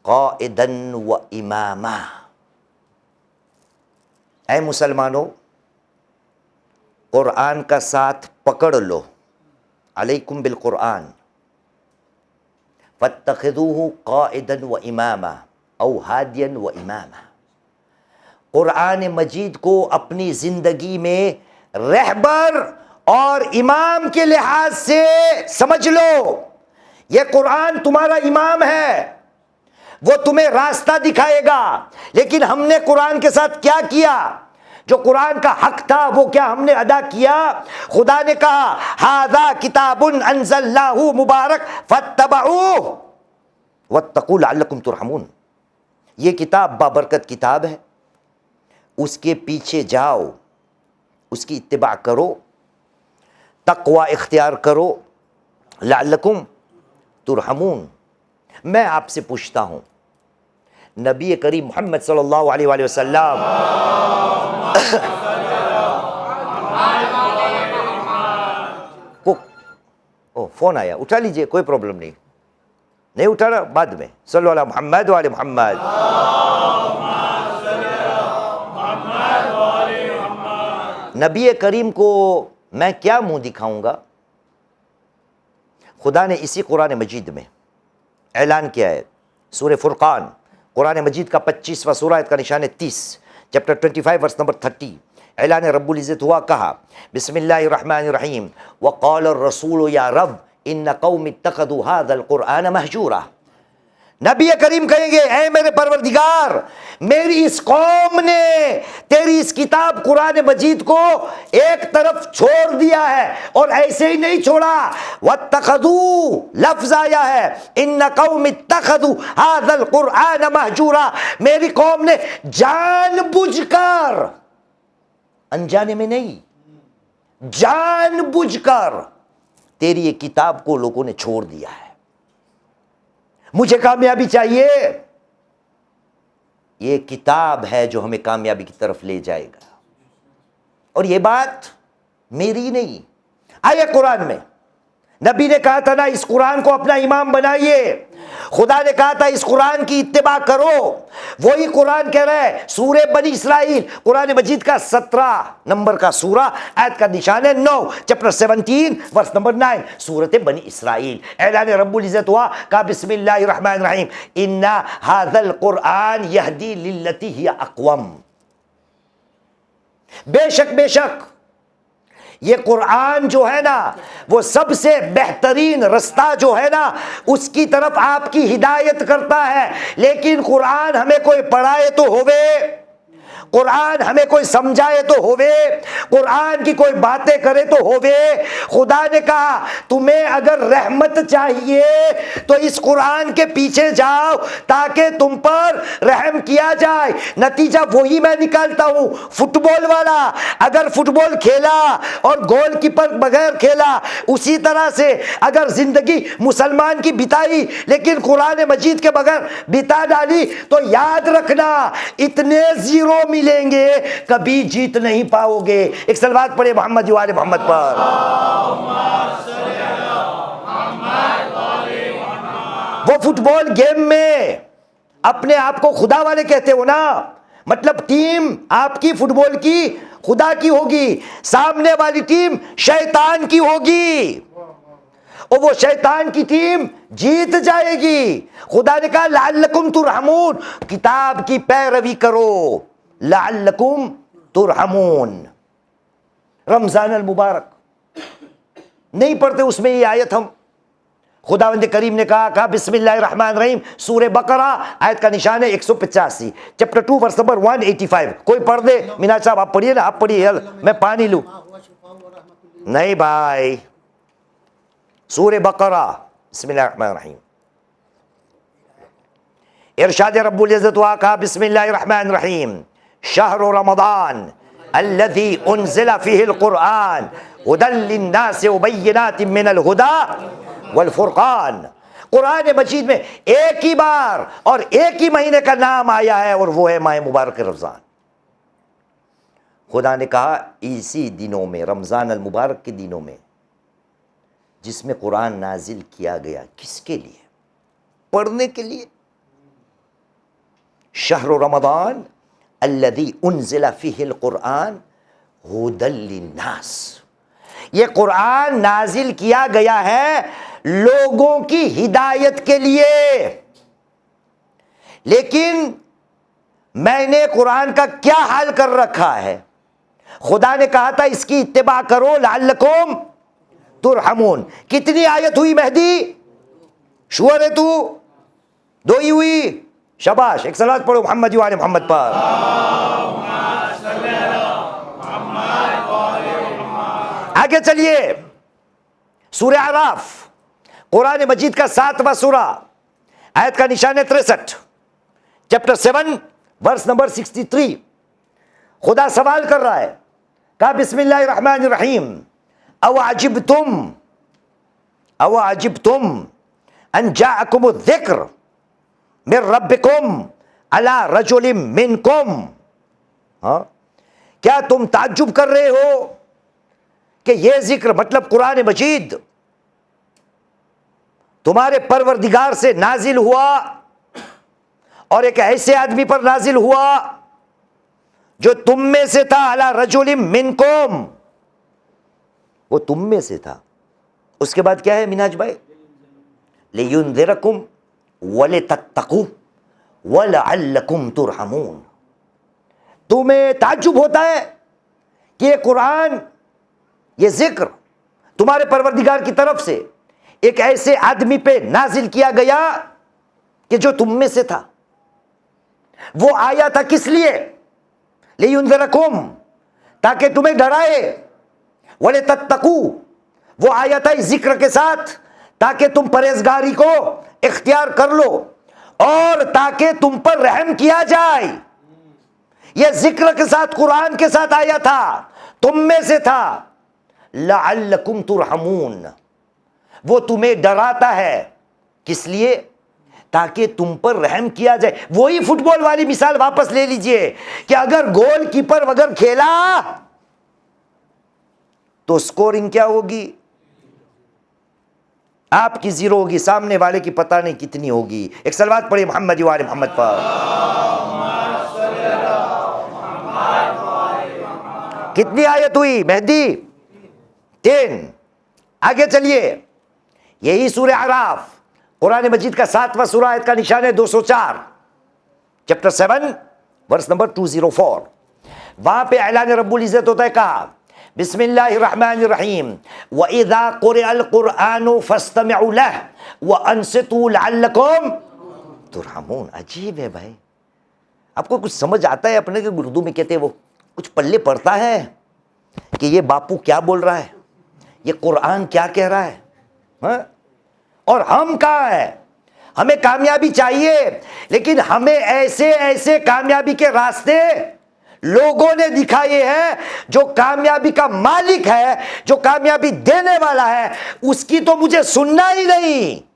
قائدا و اماما. اے مسلمانوں، قرآن کا ساتھ پکڑ لو. علیکم بالقرآن فاتخذوہ قائدا و اماما او ہادیا و اماما. قرآن مجید کو اپنی زندگی میں رہبر اور امام کے لحاظ سے سمجھ لو. یہ قرآن تمہارا امام ہے، وہ تمہیں راستہ دکھائے گا. لیکن ہم نے قرآن کے ساتھ کیا کیا؟ جو قرآن کا حق تھا وہ کیا ہم نے ادا کیا؟ خدا نے کہا ھذا کتاب انزلناہ مبارک فاتبعوہ واتقوا لعلکم ترحمون. یہ کتاب بابرکت کتاب ہے، اس کے پیچھے جاؤ، اس کی اتباع کرو، تقوی اختیار کرو، لعلکم ترحمون. میں آپ سے پوچھتا ہوں، نبی کریم محمد صلی اللہ علیہ وآلہ وسلم کو فون آیا، اٹھا لیجئے، کوئی پرابلم نہیں. نہیں اٹھانا بعد میں. صلو علی محمد و علی محمد. نبی کریم کو میں کیا منہ دکھاؤں گا؟ خدا نے اسی قرآن مجید میں اعلان کیا ہے. سورہ فرقان قرآن مجید کا 25واں سورہ، آیت کا نشان ہے 30، چیپٹر 25 ورس نمبر 30. اعلان رب العزت ہوا، کہا بسم اللہ الرحمن الرحیم وقال الرسول یا رب ان قوم اتخذوا هذا القرآن مہجورا. نبی کریم کہیں گے اے میرے پروردگار، میری اس قوم نے تیری اس کتاب قرآن مجید کو ایک طرف چھوڑ دیا ہے، اور ایسے ہی نہیں چھوڑا، واتخذوا لفظ آیا ہے ان قوم اتخذوا هذا القرآن مہجورا. میری قوم نے جان بوجھ کر، انجانے میں نہیں، جان بوجھ کر تیری یہ کتاب کو لوگوں نے چھوڑ دیا ہے. مجھے کامیابی چاہیے، یہ کتاب ہے جو ہمیں کامیابی کی طرف لے جائے گا. اور یہ بات میری نہیں، آیا قرآن میں نبی نے کہا تھا نا اس قرآن کو اپنا امام بنائیے، خدا نے کہا تھا اس قرآن کی اتباع کرو. وہی قرآن کہہ رہا ہے سورہ بنی اسرائیل قرآن مجید کا 17 نمبر کا سورہ، آیت کا نشان ہے 9، چیپٹر 17 ورس نمبر 9، سورۃ بنی اسرائیل. اعلان رب العزت ہوا، کہا بسم اللہ الرحمن الرحیم ان ھذا القرآن یہدی للتی ہی اقوم. بے شک یہ قرآن جو ہے نا وہ سب سے بہترین رستہ جو ہے نا اس کی طرف آپ کی ہدایت کرتا ہے. لیکن قرآن ہمیں کوئی پڑھائے تو ہوئے، قرآن ہمیں کوئی سمجھائے تو ہوئے، قرآن کی کوئی باتیں کرے تو ہوئے. خدا نے کہا تمہیں اگر رحمت چاہیے تو اس قرآن کے پیچھے جاؤ تاکہ تم پر رحم کیا جائے. نتیجہ وہی میں نکالتا ہوں، فٹ بال والا اگر فٹ بال کھیلا اور گول کیپر بغیر کھیلا، اسی طرح سے اگر زندگی مسلمان کی بتائی لیکن قرآن مجید کے بغیر بتا ڈالی تو یاد رکھنا اتنے زیرو ملیں گے کبھی جیت نہیں پاؤ گے. ایک صلوات پڑھے محمد و آل محمد پر. وہ فٹ بال گیم میں اپنے آپ کو خدا والے کہتے ہو نا، مطلب ٹیم آپ کی فٹ بال کی خدا کی ہوگی، سامنے والی ٹیم شیطان کی ہوگی، اور وہ شیطان کی ٹیم جیت جائے گی. خدا نے کہا لعلکم ترحمون، کتاب کی پیروی کرو، لعلکم ترحمون. رمضان المبارک نہیں پڑھتے اس میں یہ آیت ہم، خداوند کریم نے کہا بسم اللہ الرحمن الرحیم سورہ بقرہ، آیت کا نشان ہے 185، چیپٹر 2 ورس نمبر 185. کوئی پڑھ دے. میناج صاحب آپ پڑھیے نا، آپ پڑھیے، میں پانی لوں. نہیں بھائی، سورہ بقرہ بسم اللہ الرحمن الرحیم. ارشاد رب العزت ہوا، کہا بسم اللہ الرحمن الرحیم شہر رمضان الذی انزل فیہ القرآن ھدی للناس وبینات من الھدی والفرقان. قرآن مجید میں ایک ہی بار اور ایک ہی مہینے کا نام آیا ہے اور وہ ہے ماہ مبارک رمضان. خدا نے کہا اسی دنوں میں، رمضان المبارک کے دنوں میں جس میں قرآن نازل کیا گیا، کس کے لیے؟ پڑھنے کے لیے. شہر رمضان الذی انزل فیہ القرآن ھدی للناس، یہ قرآن نازل کیا گیا ہے لوگوں کی ہدایت کے لیے. لیکن میں نے قرآن کا کیا حال کر رکھا ہے؟ خدا نے کہا تھا اس کی اتباع کرو لعلکم ترحمون. کتنی آیت ہوئی مہدی؟ شور ہے تو؟ 2 ہی ہوئی؟ شاباش. ایک صلوات پڑھو محمد و آل محمد پر. آگے چلیے، سورہ اعراف قرآن مجید کا 7واں سورہ، آیت کا نشان ہے 63، چیپٹر 7 ورس نمبر 63. خدا سوال کر رہا ہے، کہا بسم اللہ الرحمن الرحیم او عجبتم ان جاءکم الذکر من ربکم علی رجل منکم. کیا تم تعجب کر رہے ہو کہ یہ ذکر مطلب قرآن مجید تمہارے پروردگار سے نازل ہوا اور ایک ایسے آدمی پر نازل ہوا جو تم میں سے تھا، علی رجل منکم، وہ تم میں سے تھا. اس کے بعد کیا ہے منہاج بھائی؟ لِيُنذِرَكُمْ وَلِتَتَّقُوا وَلَعَلَّكُمْ تُرْحَمُونَ. تمہیں تعجب ہوتا ہے کہ یہ قرآن، یہ ذکر تمہارے پروردگار کی طرف سے ایک ایسے آدمی پہ نازل کیا گیا کہ جو تم میں سے تھا. وہ آیا تھا کس لیے؟ لِيُنذِرَكُمْ، تاکہ تمہیں ڈرائے. وَلِتَتَّقُوا، وہ آیا تھا اس ذکر کے ساتھ تاکہ تم پرہیزگاری کو اختیار کر لو اور تاکہ تم پر رحم کیا جائے. یہ ذکر کے ساتھ، قرآن کے ساتھ آیا تھا، تم میں سے تھا. لعلکم ترحمون، وہ تمہیں ڈراتا ہے کس لیے؟ تاکہ تم پر رحم کیا جائے. وہی فٹ بال والی مثال واپس لے لیجئے کہ اگر گول کیپر اگر کھیلا تو سکورنگ کیا ہوگی؟ آپ کی زیرو ہوگی، سامنے والے کی پتہ نہیں کتنی ہوگی. ایک صلوات پڑھیے محمد و آل محمد پر. کتنی آیت ہوئی مہدی؟ 10. آگے چلیے. یہی سورہ اعراف قرآن مجید کا 7واں سورہ، آیت کا نشان ہے 204، چیپٹر 7 ورس نمبر 204. وہاں پہ اعلان رب العزت ہوتا ہے. کہا بسم اللہ الرحمن الرحیم وَإِذَا قُرِئَ الْقُرْآنُ فَاسْتَمِعُوا لَهُ وَأَنصِتُوا لَعَلَّكُمْ تُرْحَمُونَ. عجیب ہے بھائی. آپ کو کچھ سمجھ آتا ہے اپنے کے اردو میں کہتے ہیں وہ کچھ پلے پڑتا ہے کہ یہ باپو کیا بول رہا ہے، یہ قرآن کیا کہہ رہا ہے؟ ہاں؟ اور ہم کہاں ہیں؟ ہمیں کامیابی چاہیے، لیکن ہمیں ایسے ایسے کامیابی کے راستے لوگوں نے دکھائے ہیں. جو کامیابی کا مالک ہے، جو کامیابی دینے والا ہے، اس کی تو مجھے سننا ہی نہیں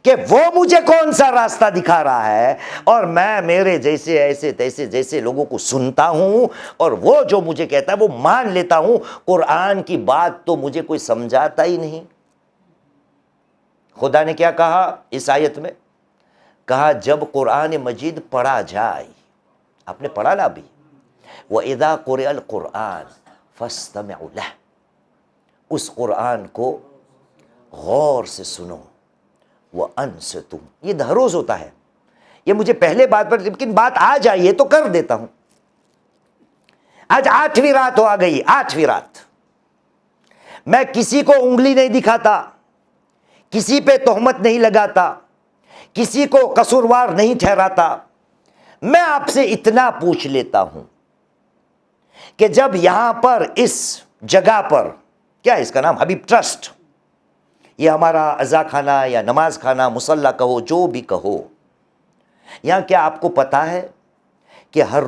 کہ وہ مجھے کون سا راستہ دکھا رہا ہے، اور میں میرے جیسے ایسے تیسے جیسے لوگوں کو سنتا ہوں اور وہ جو مجھے کہتا ہے وہ مان لیتا ہوں. قرآن کی بات تو مجھے کوئی سمجھاتا ہی نہیں. خدا نے کیا کہا اس آیت میں؟ کہا جب قرآن مجید پڑھا جائے، آپ نے پڑھا نا ابھی، وَإِذَا قُرِئَ الْقُرْآنُ فَاسْتَمِعُوا لَهُ، اس قرآن کو غور سے سنو. وَأَنصِتُوا، یہ ہر روز ہوتا ہے. یہ مجھے پہلے بات پر، لیکن بات آ جائیے تو کر دیتا ہوں. آج 8ویں رات ہو آ گئی، 8ویں رات. میں کسی کو انگلی نہیں دکھاتا، کسی پہ تہمت نہیں لگاتا، کسی کو قصوروار نہیں ٹھہراتا. میں آپ سے اتنا پوچھ لیتا ہوں کہ جب یہاں پر اس جگہ پر، کیا ہے اس کا نام، حبیب ٹرسٹ، یہ ہمارا عزا خانہ یا نماز خانہ، مصلی کہو، جو بھی کہو، یہاں کیا آپ کو پتا ہے کہ ہر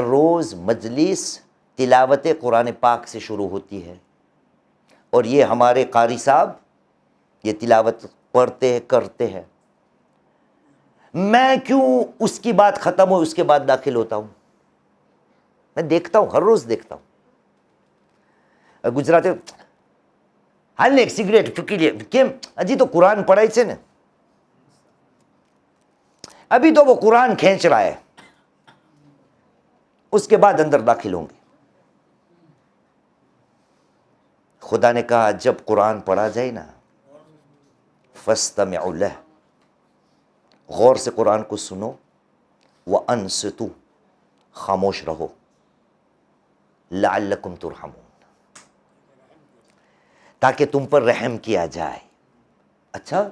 روز مجلس تلاوت قرآن پاک سے شروع ہوتی ہے، اور یہ ہمارے قاری صاحب یہ تلاوت پڑھتے ہیں، کرتے ہیں. میں کیوں اس کی بات ختم ہو اس کے بعد داخل ہوتا ہوں؟ میں دیکھتا ہوں، ہر روز دیکھتا ہوں. گجراتی حال نے ایک سگریٹ چکی لیے کیم اجی تو قرآن پڑھائی سے نا، ابھی تو وہ قرآن کھینچ رہا ہے، اس کے بعد اندر داخل ہوں گے. خدا نے کہا جب قرآن پڑھا جائے نا، فَاسْتَمِعُوا لَهُ، غور سے قرآن کو سنو. وَأَنصِتُوا، خاموش رہو. لَعَلَّكُمْ تُرْحَمُونَ، تاکہ تم پر رحم کیا جائے. اچھا،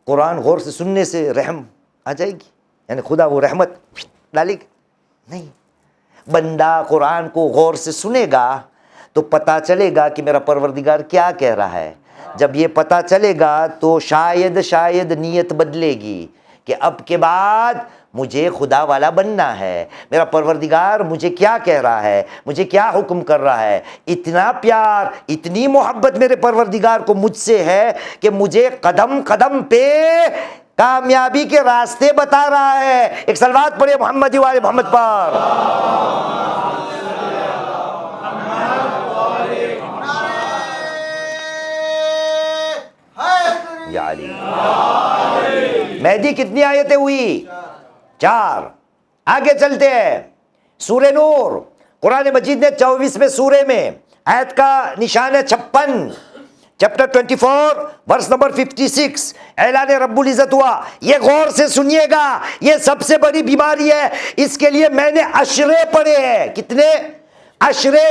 قرآن غور سے سننے سے رحم آ جائے گی؟ یعنی خدا وہ رحمت ڈالے گی؟ نہیں. بندہ قرآن کو غور سے سنے گا تو پتہ چلے گا کہ میرا پروردگار کیا کہہ رہا ہے. جب یہ پتہ چلے گا تو شاید نیت بدلے گی کہ اب کے بعد مجھے خدا والا بننا ہے. میرا پروردگار مجھے کیا کہہ رہا ہے، مجھے کیا حکم کر رہا ہے. اتنا پیار، اتنی محبت میرے پروردگار کو مجھ سے ہے کہ مجھے قدم قدم پہ کامیابی کے راستے بتا رہا ہے. ایک صلوات پڑھیے محمد و آل محمد پر. علی۔ مہدی کتنی آیتیں ہوئی؟ 4۔ آگے چلتے ہیں، سورہ نور، قرآن مجید نے 24ویں سورے میں آیت کا نشان ہے 56، چیپٹر 24 ورس نمبر 56، اعلان رب العزت ہوا۔ یہ غور سے سنیے گا، یہ سب سے بڑی بیماری ہے، اس کے لیے میں نے اشرے پڑھے ہیں۔ کتنے اشرے؟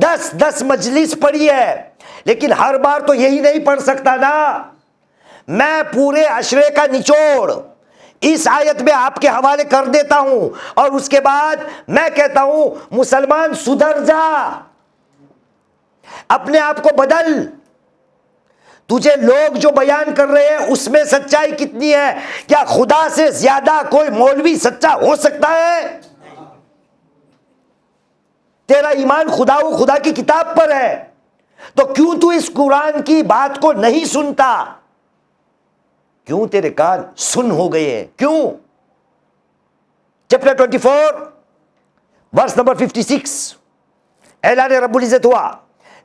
10 مجلس پڑھی ہے، لیکن ہر بار تو یہی نہیں پڑھ سکتا نا، میں پورے اشرے کا نچوڑ اس آیت میں آپ کے حوالے کر دیتا ہوں، اور اس کے بعد میں کہتا ہوں مسلمان سدھر جا، اپنے آپ کو بدل۔ تجھے لوگ جو بیان کر رہے ہیں اس میں سچائی کتنی ہے؟ کیا خدا سے زیادہ کوئی مولوی سچا ہو سکتا ہے؟ تیرا ایمان خدا کی کتاب پر ہے، تو کیوں تو اس قرآن کی بات کو نہیں سنتا؟ کیوں تیرے کان سن ہو گئے ہیں؟ کیوں؟ چیپٹر 24 ورس نمبر 56، اعلان رب العزت ہوا،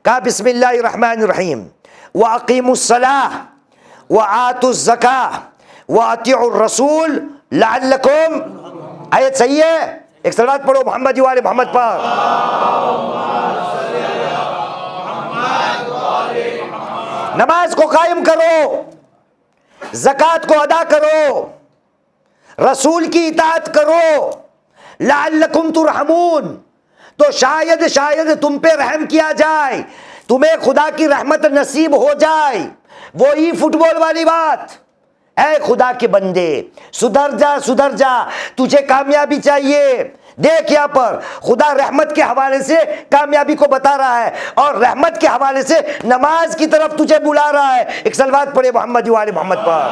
کہا بسم اللہ الرحمن الرحیم، وَأَقِيمُوا الصَّلَاةَ وَآتُوا الزَّكَاةَ وَأَطِيعُوا الرَّسُولَ لَعَلَّكُمْ۔ آیت صحیح ہے؟ ایک صلوات پڑھو محمد والے محمد پر۔ نماز کو قائم کرو، زکوٰۃ کو ادا کرو، رسول کی اطاعت کرو، لعلکم ترحمون، تو شاید تم پہ رحم کیا جائے، تمہیں خدا کی رحمت نصیب ہو جائے۔ وہی فٹ بال والی بات، اے خدا کے بندے سدھر جا، تجھے کامیابی چاہیے۔ دیکھ یہاں پر خدا رحمت کے حوالے سے کامیابی کو بتا رہا ہے، اور رحمت کے حوالے سے نماز کی طرف تجھے بلا رہا ہے۔ ایک صلوات پڑھے محمد والے محمد پر۔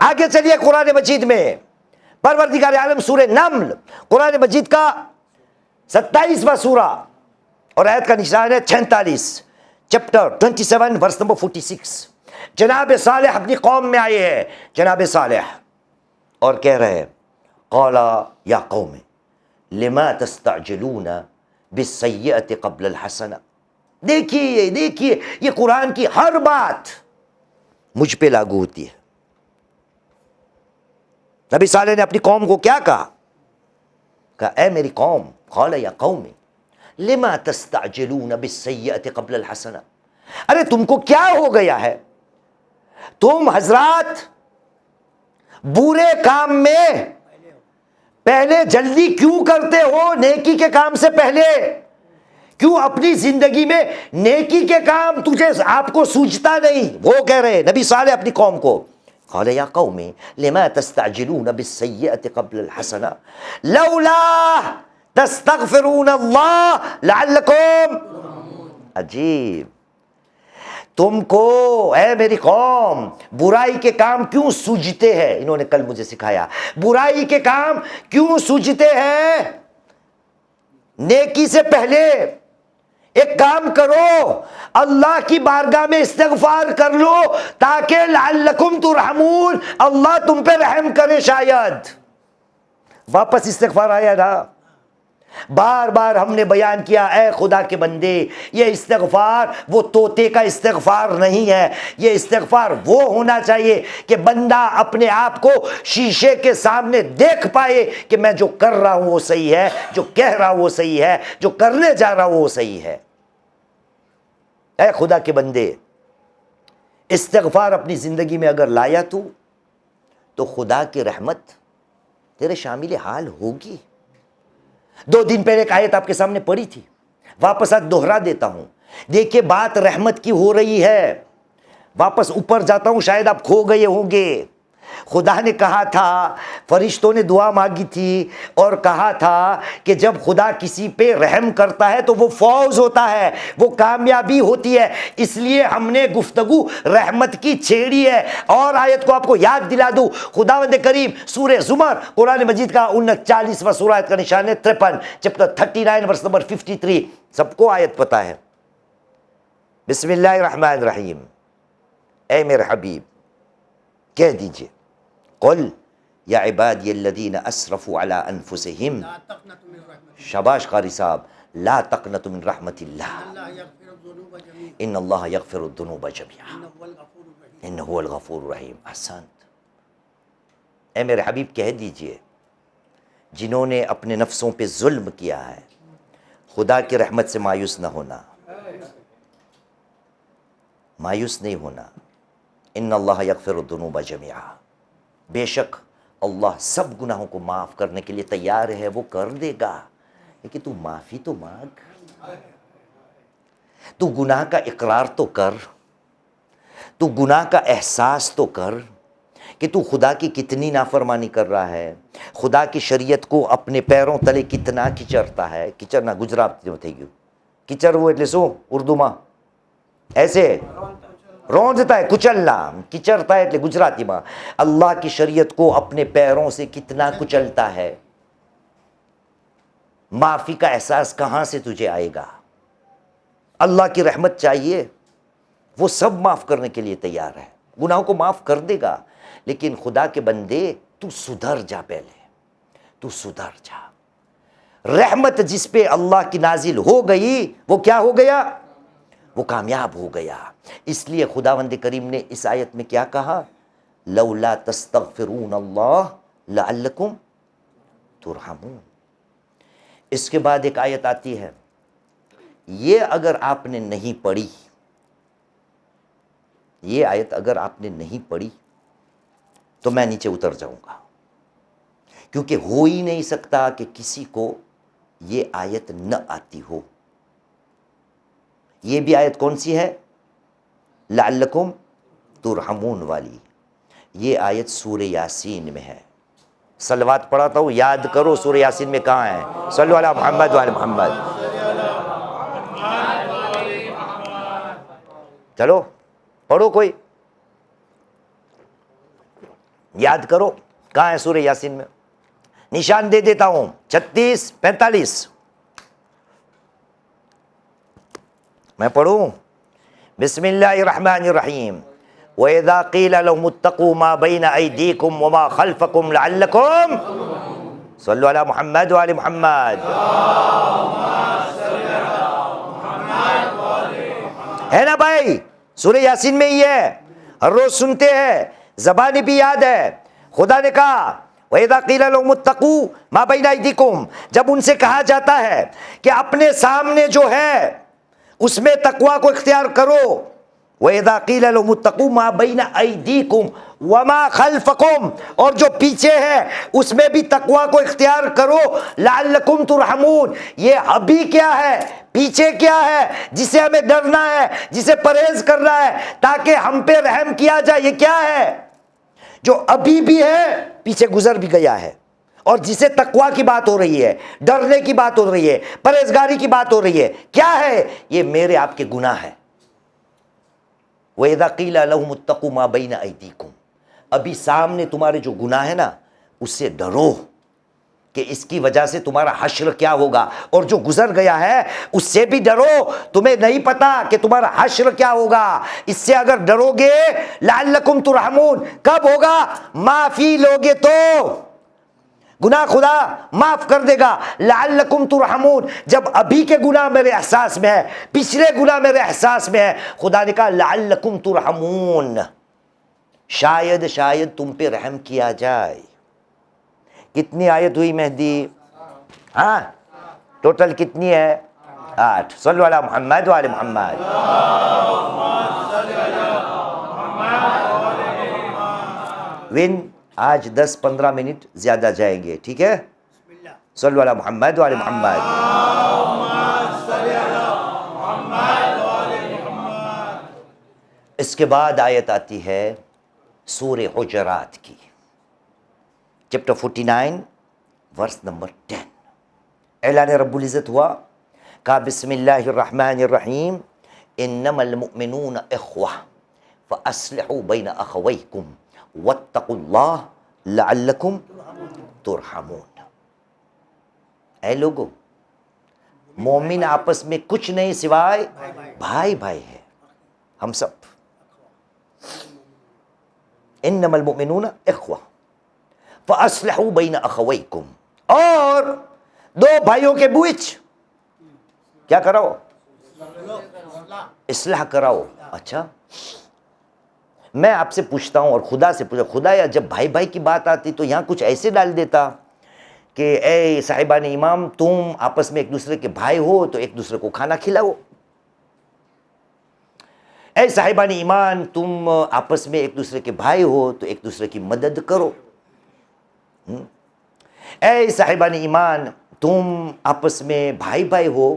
آگے چلیے قرآن مجید میں، پروردگار عالم سورہ نمل، قرآن مجید کا 27واں سورہ، اور آیت کا نشان ہے 46، چیپٹر 27 ورس نمبر 46۔ جناب صالح اپنی قوم میں آئے ہیں، جناب صالح، اور کہہ رہے ہیں قال یا قوم لما تستعجلون بالسیئۃ قبل الحسنہ۔ دیکھیے یہ قرآن کی ہر بات مجھ پہ لاگو ہوتی ہے۔ نبی صالح نے اپنی قوم کو کیا کہا اے میری قوم، قال یا قوم لما تستعجلون بالسیئۃ قبل الحسنہ، ارے تم کو کیا ہو گیا ہے؟ تم حضرات برے کام میں پہلے جلدی کیوں کرتے ہو نیکی کے کام سے پہلے؟ کیوں اپنی زندگی میں نیکی کے کام آپ کو سوچتا نہیں؟ وہ کہہ رہے نبی صالح اپنی قوم کو، قال یا قوم لما تستعجلون بالسیئۃ قبل الحسنہ لولا تستغفرون اللہ لعلکم۔ عجیب، تم کو اے میری قوم برائی کے کام کیوں سوجتے ہیں؟ انہوں نے کل مجھے سکھایا، برائی کے کام کیوں سوجتے ہیں؟ نیکی سے پہلے ایک کام کرو، اللہ کی بارگاہ میں استغفار کر لو تاکہ لعلکم ترحمون، اللہ تم پہ رحم کرے شاید۔ واپس استغفار آیا نا، بار بار ہم نے بیان کیا اے خدا کے بندے، یہ استغفار وہ طوطے کا استغفار نہیں ہے، یہ استغفار وہ ہونا چاہیے کہ بندہ اپنے آپ کو شیشے کے سامنے دیکھ پائے کہ میں جو کر رہا ہوں وہ صحیح ہے، جو کہہ رہا ہوں وہ صحیح ہے، جو کرنے جا رہا ہوں وہ صحیح ہے۔ اے خدا کے بندے، استغفار اپنی زندگی میں اگر لایا تو خدا کی رحمت تیرے شامل حال ہوگی۔ 2 دن پہلے ایک آیت آپ کے سامنے پڑھی تھی، واپس آج دوہرا دیتا ہوں۔ دیکھیے بات رحمت کی ہو رہی ہے، واپس اوپر جاتا ہوں، شاید آپ کھو گئے ہوں گے۔ خدا نے کہا تھا، فرشتوں نے دعا مانگی تھی اور کہا تھا کہ جب خدا کسی پہ رحم کرتا ہے تو وہ فوز ہوتا ہے، وہ کامیابی ہوتی ہے۔ اس لیے ہم نے گفتگو رحمت کی چھیڑی ہے۔ اور آیت کو آپ کو یاد دلا دوں، خداوند کریم سورہ زمر قرآن مجید کا 39واں سورہ، آیت کا نشان ہے 53، چیپٹر 39 ورس نمبر 53۔ سب کو آیت پتہ ہے۔ بسم اللہ الرحمن الرحیم، اے میرے حبیب کہہ دیجئے قل یا عبادی الذین اسرفوا علی انفسہم، شاباش قاری صاحب، لا تقنطوا من رحمت اللہ، ان اللہ یغفر الذنوب جميعا انہ هو الغفور الرحیم. احسنت. اے میرے حبیب کہہ دیجئے جنہوں نے اپنے نفسوں پہ ظلم کیا ہے خدا کی رحمت سے مایوس نہ ہونا، مایوس نہیں ہونا. ان اللہ یغفر الذنوب جميعا، بے شک اللہ سب گناہوں کو معاف کرنے کے لیے تیار ہے، وہ کر دے گا. لیکن تو معافی تو مانگ، تو گناہ کا اقرار تو کر، تو گناہ کا احساس تو کر کہ تو خدا کی کتنی نافرمانی کر رہا ہے، خدا کی شریعت کو اپنے پیروں تلے کتنا کچرتا ہے. کچرنا ગુજરાતીમાં થઈ ગયું. કચરવું એટલે શું ઉર્દુમાં? ایسے روندتا ہے، کچلنا. کچرتا ہے એટલે ગુજરાતીમાં اللہ کی شریعت کو اپنے پیروں سے کتنا کچلتا ہے. معافی کا احساس کہاں سے تجھے آئے گا؟ اللہ کی رحمت چاہیے، وہ سب معاف کرنے کے لیے تیار ہے، گناہوں کو معاف کر دے گا. لیکن خدا کے بندے تو سدھر جا، پہلے تو سدھر جا. رحمت جس پہ اللہ کی نازل ہو گئی وہ کیا ہو گیا؟ وہ کامیاب ہو گیا. اس لیے خداوند کریم نے اس آیت میں کیا کہا؟ لولا تستغفرون اللہ لعلکم ترحمون. اس کے بعد ایک آیت آتی ہے، یہ اگر آپ نے نہیں پڑھی، یہ آیت اگر آپ نے نہیں پڑھی تو میں نیچے اتر جاؤں گا، کیونکہ ہو ہی نہیں سکتا کہ کسی کو یہ آیت نہ آتی ہو. یہ بھی آیت کون سی ہے؟ لعلکم ترحمون والی. یہ آیت سورہ یاسین میں ہے. صلوات پڑھاتا ہوں، یاد کرو سورہ یاسین میں کہاں ہے. صلو علی محمد وعلی محمد. چلو پڑھو، کوئی یاد کرو کہاں ہے سورہ یاسین میں. نشان دے دیتا ہوں، 36 45. میں پڑھوں؟ بسم اللہ الرحمن الرحیم. وَإِذَا قِيلَ لَهُمُ اتَّقُوا مَا بَيْنَ أَيْدِيكُمْ وَمَا خَلْفَكُمْ لَعَلَّكُمْ صلوا علی محمد وعلی محمد. ہے نا بھائی؟ سورہ یاسین میں ہی ہے، ہر روز سنتے ہیں، زبانی بھی یاد ہے. خدا نے کہا وَإِذَا قِيلَ لَهُمُ اتَّقُوا مَا بَيْنَ أَيْدِيكُمْ، جب ان سے کہا جاتا ہے کہ اپنے سامنے جو ہے اس میں تقوی کو اختیار کرو. وَإِذَا قِيلَ لَهُمُ اتَّقُوا مَا بَيْنَ أَيْدِيكُمْ وَمَا خَلْفَكُمْ، اور جو پیچھے ہے اس میں بھی تقوی کو اختیار کرو. لَعَلَّكُمْ تُرْحَمُونَ، یہ ابھی کیا ہے، پیچھے کیا ہے جسے ہمیں ڈرنا ہے، جسے پرہیز کرنا ہے تاکہ ہم پہ رحم کیا جائے. یہ کیا ہے جو ابھی بھی ہے، پیچھے گزر بھی گیا ہے، اور جسے تقوی کی بات ہو رہی ہے، ڈرنے کی بات ہو رہی ہے، پرہیزگاری کی بات ہو رہی ہے. کیا ہے یہ؟ میرے آپ کے گناہ ہے. وَإِذَا قِيلَ لَهُمُ اتَّقُوا مَا بَيْنَ أَيْدِيكُمْ، ابھی سامنے تمہارے جو گناہ ہے نا اس سے ڈرو کہ اس کی وجہ سے تمہارا حشر کیا ہوگا، اور جو گزر گیا ہے اس سے بھی ڈرو. تمہیں نہیں پتا کہ تمہارا حشر کیا ہوگا، اس سے اگر ڈرو گے لعلکم ترحمون. کب ہوگا؟ معافی لوگے تو گناہ خدا معاف کر دے گا. لعلکم ترحمون، جب ابھی کے گناہ میرے احساس میں ہے، پچھلے گناہ میرے احساس میں ہے، خدا نے کہا لعلکم ترحمون، شاید تم پہ رحم کیا جائے. کتنی آیت ہوئی مہدی؟ ہاں ٹوٹل کتنی ہے؟ 8. صلو علی محمد وعلی محمد. ون آج 10-15 منٹ زیادہ جائیں گے، ٹھیک ہے؟ صلو علی محمد وعلی محمد. اس کے بعد آیت آتی ہے سورہ حجرات کی، چیپٹر 49 ورس نمبر 10. اعلان رب العزت ہوا، کہا بسم اللہ الرحمن الرحیم انما المؤمنون اخوہ فاصلحوا بین اخویکم واتقوا اللہ لعلکم ترحمون. اے لوگو، مومن آپس میں کچھ نہیں سوائے بھائی بھائی ہے، ہم سب. انما المؤمنون اخوہ فاصلحوا بین اخویکم، اور دو بھائیوں کے بیچ کیا کرو؟ اصلاح کراؤ. اچھا میں آپ سے پوچھتا ہوں اور خدا سے پوچھتا, خدا یا جب بھائی بھائی کی بات آتی تو یہاں کچھ ایسے ڈال دیتا کہ اے صاحبان ایمان تم آپس میں ایک دوسرے کے بھائی ہو تو ایک دوسرے کو کھانا کھلاؤ, اے صاحبان ایمان تم آپس میں ایک دوسرے کے بھائی ہو تو ایک دوسرے کی مدد کرو, اے صاحبان ایمان تم آپس میں بھائی بھائی ہو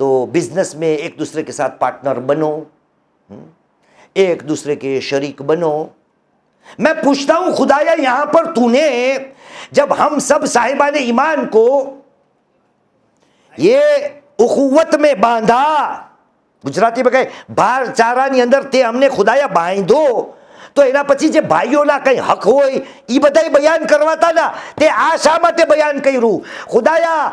تو بزنس میں ایک دوسرے کے ساتھ پارٹنر بنو, ایک دوسرے کے شریک بنو. میں پوچھتا ہوں خدایا یہاں پر تو نے جب ہم سب صاحبان ایمان کو یہ اخوت میں باندھا, گجراتی میں کہے بار چارانی اندر تے ہم نے خدایا باندھو, تو એના પછી જે ભાઈઓના કઈ હક હોય એ બધાય બયાન કરવાતા ના, તે આ શા માટે બયાન કર્યું? ખુદાયા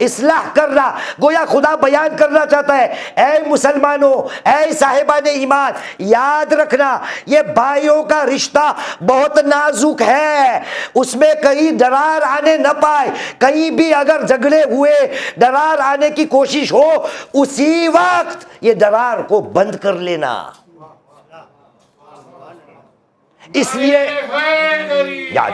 اصلاح کرنا. گویا خدا بیان کرنا چاہتا ہے اے مسلمانوں, اے صاحبان ایمان, یاد رکھنا یہ بھائیوں کا رشتہ بہت نازک ہے, اس میں کہیں درار آنے نہ پائے. کہیں بھی اگر جھگڑے ہوئے درار آنے کی کوشش ہو اسی وقت یہ درار کو بند کر لینا. اس لیے یاد